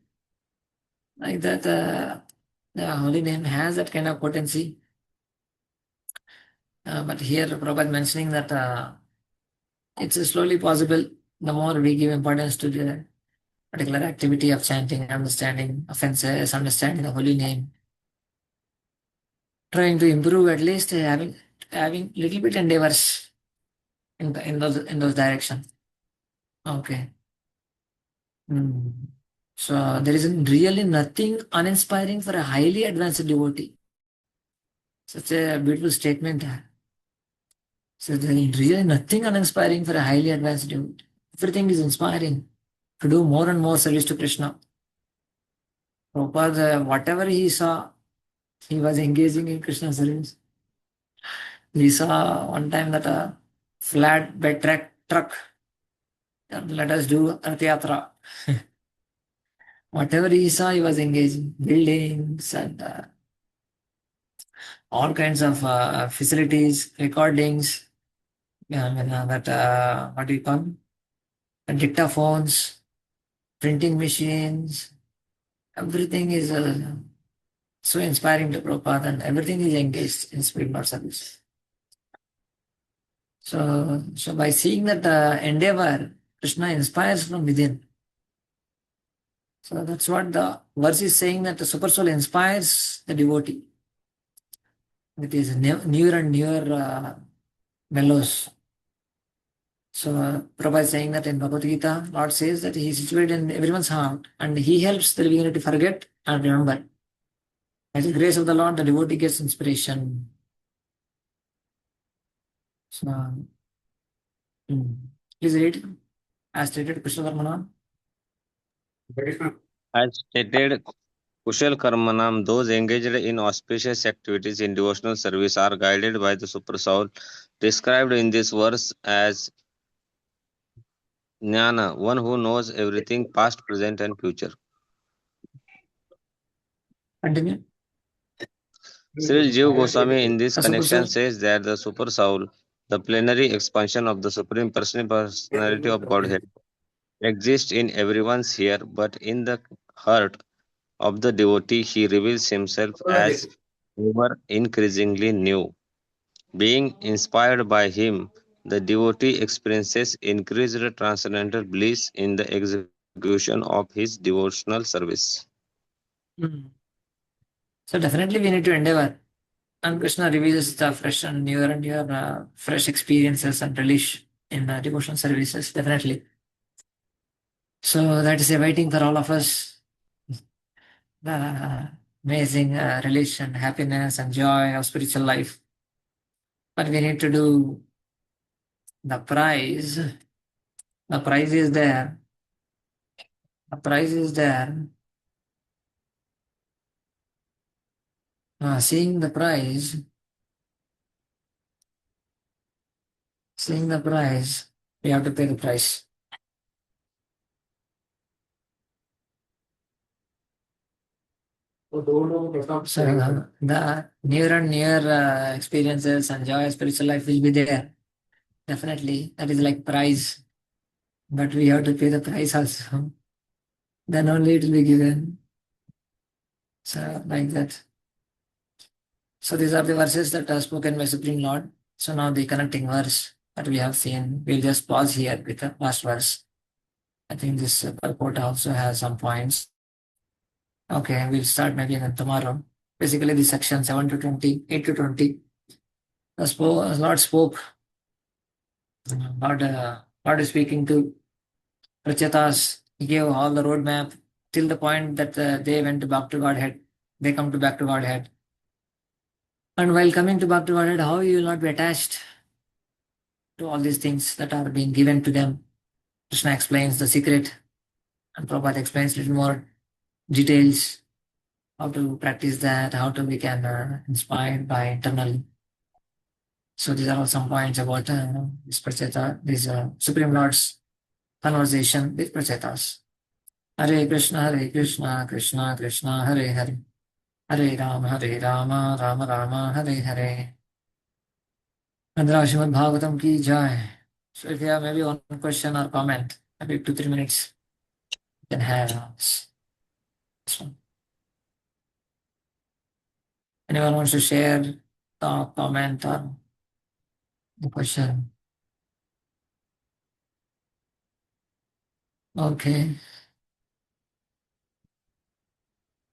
Like that, the holy name has that kind of potency. But here Prabhupada mentioning that it's slowly possible the more we give importance to the particular activity of chanting, understanding offenses, understanding the holy name, trying to improve at least having little bit endeavors in those direction. Okay. So there is really nothing uninspiring for a highly advanced devotee. Such a beautiful statement. So there is really nothing uninspiring for a highly advanced devotee. Everything is inspiring to do more and more service to Krishna. Prabhupada, whatever he saw, he was engaging in Krishna service. We saw one time that a flat bed truck, let us do Rath Yatra. Whatever he saw, he was engaging. Buildings and all kinds of facilities, recordings, what do you call? Dictaphones, printing machines, everything is so inspiring to Prabhupada, and everything is engaged in spiritual service. So by seeing that endeavor, Krishna inspires from within. So that's what the verse is saying, that the super soul inspires the devotee with his newer and newer mellows. So Prabhupada is saying that in Bhagavad Gita, Lord says that he is situated in everyone's heart and he helps the devotee to forget and remember. By the grace of the Lord, the devotee gets inspiration. So, please read as stated, Krishna Karmana. As stated, Kushal Karmanam, those engaged in auspicious activities in devotional service are guided by the Super Soul, described in this verse as Jnana, one who knows everything past, present, and future. Continue. Sri Jiva Goswami in this The Super connection Soul. says that the Super Soul, the plenary expansion of the Supreme Personality of Godhead, exists in everyone's here, but in the heart of the devotee, he reveals himself as ever increasingly new. Being inspired by him, the devotee experiences increased transcendental bliss in the execution of his devotional service. So definitely we need to endeavor. And Krishna reveals the fresh and newer fresh experiences and relish in devotional services, definitely. So that is awaiting for all of us. The amazing relish and happiness and joy of spiritual life. But we need to do the prize. The prize is there. The prize is there. Seeing the prize, we have to pay the price. So the near and near experiences and joy of spiritual life will be there. Definitely, that is like prize. But we have to pay the price also. Then only it will be given. So like that. So these are the verses that are spoken by Supreme Lord. So now the connecting verse that we have seen, we'll just pause here with the last verse. I think this purport also has some points. Okay, we'll start maybe then tomorrow. Basically, the section 7 to 20, 8 to 20. Lord spoke. Lord is speaking to Prachetas. He gave all the roadmap till the point that they went back to Godhead. They come to back to Godhead. And while coming to back to Godhead, how you will not be attached to all these things that are being given to them. Krishna explains the secret, and Prabhupada explains a little more details, how to practice that, how to become inspired by internally. So these are all some points about this Pracheta, this Supreme Lord's conversation with Prachetas. Hare Krishna, Krishna Krishna, Hare Hare. Hare Rama, Rama Rama, Hare Hare. Andra Srimad Bhagavatam ki jai. So if you have maybe one question or comment, maybe 2-3 minutes, you can have this one. Anyone wants to share, talk, comment, or the question? Okay.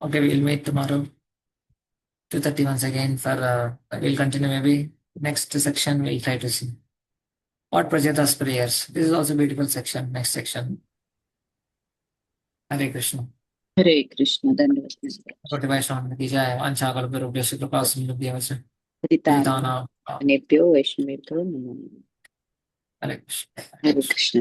Okay, we'll meet tomorrow. 2:30 once again for, we'll continue maybe. Next section, we'll try to see. What Prajata's prayers. This is also a beautiful section, next section. Hare Krishna. Hare Krishna. Dandavad. Okay, Vaishnav ki jai. Vancha kalpatarubhyasya kripasindubhyavasya. Hare Krishna. Hare Krishna. Hare Krishna.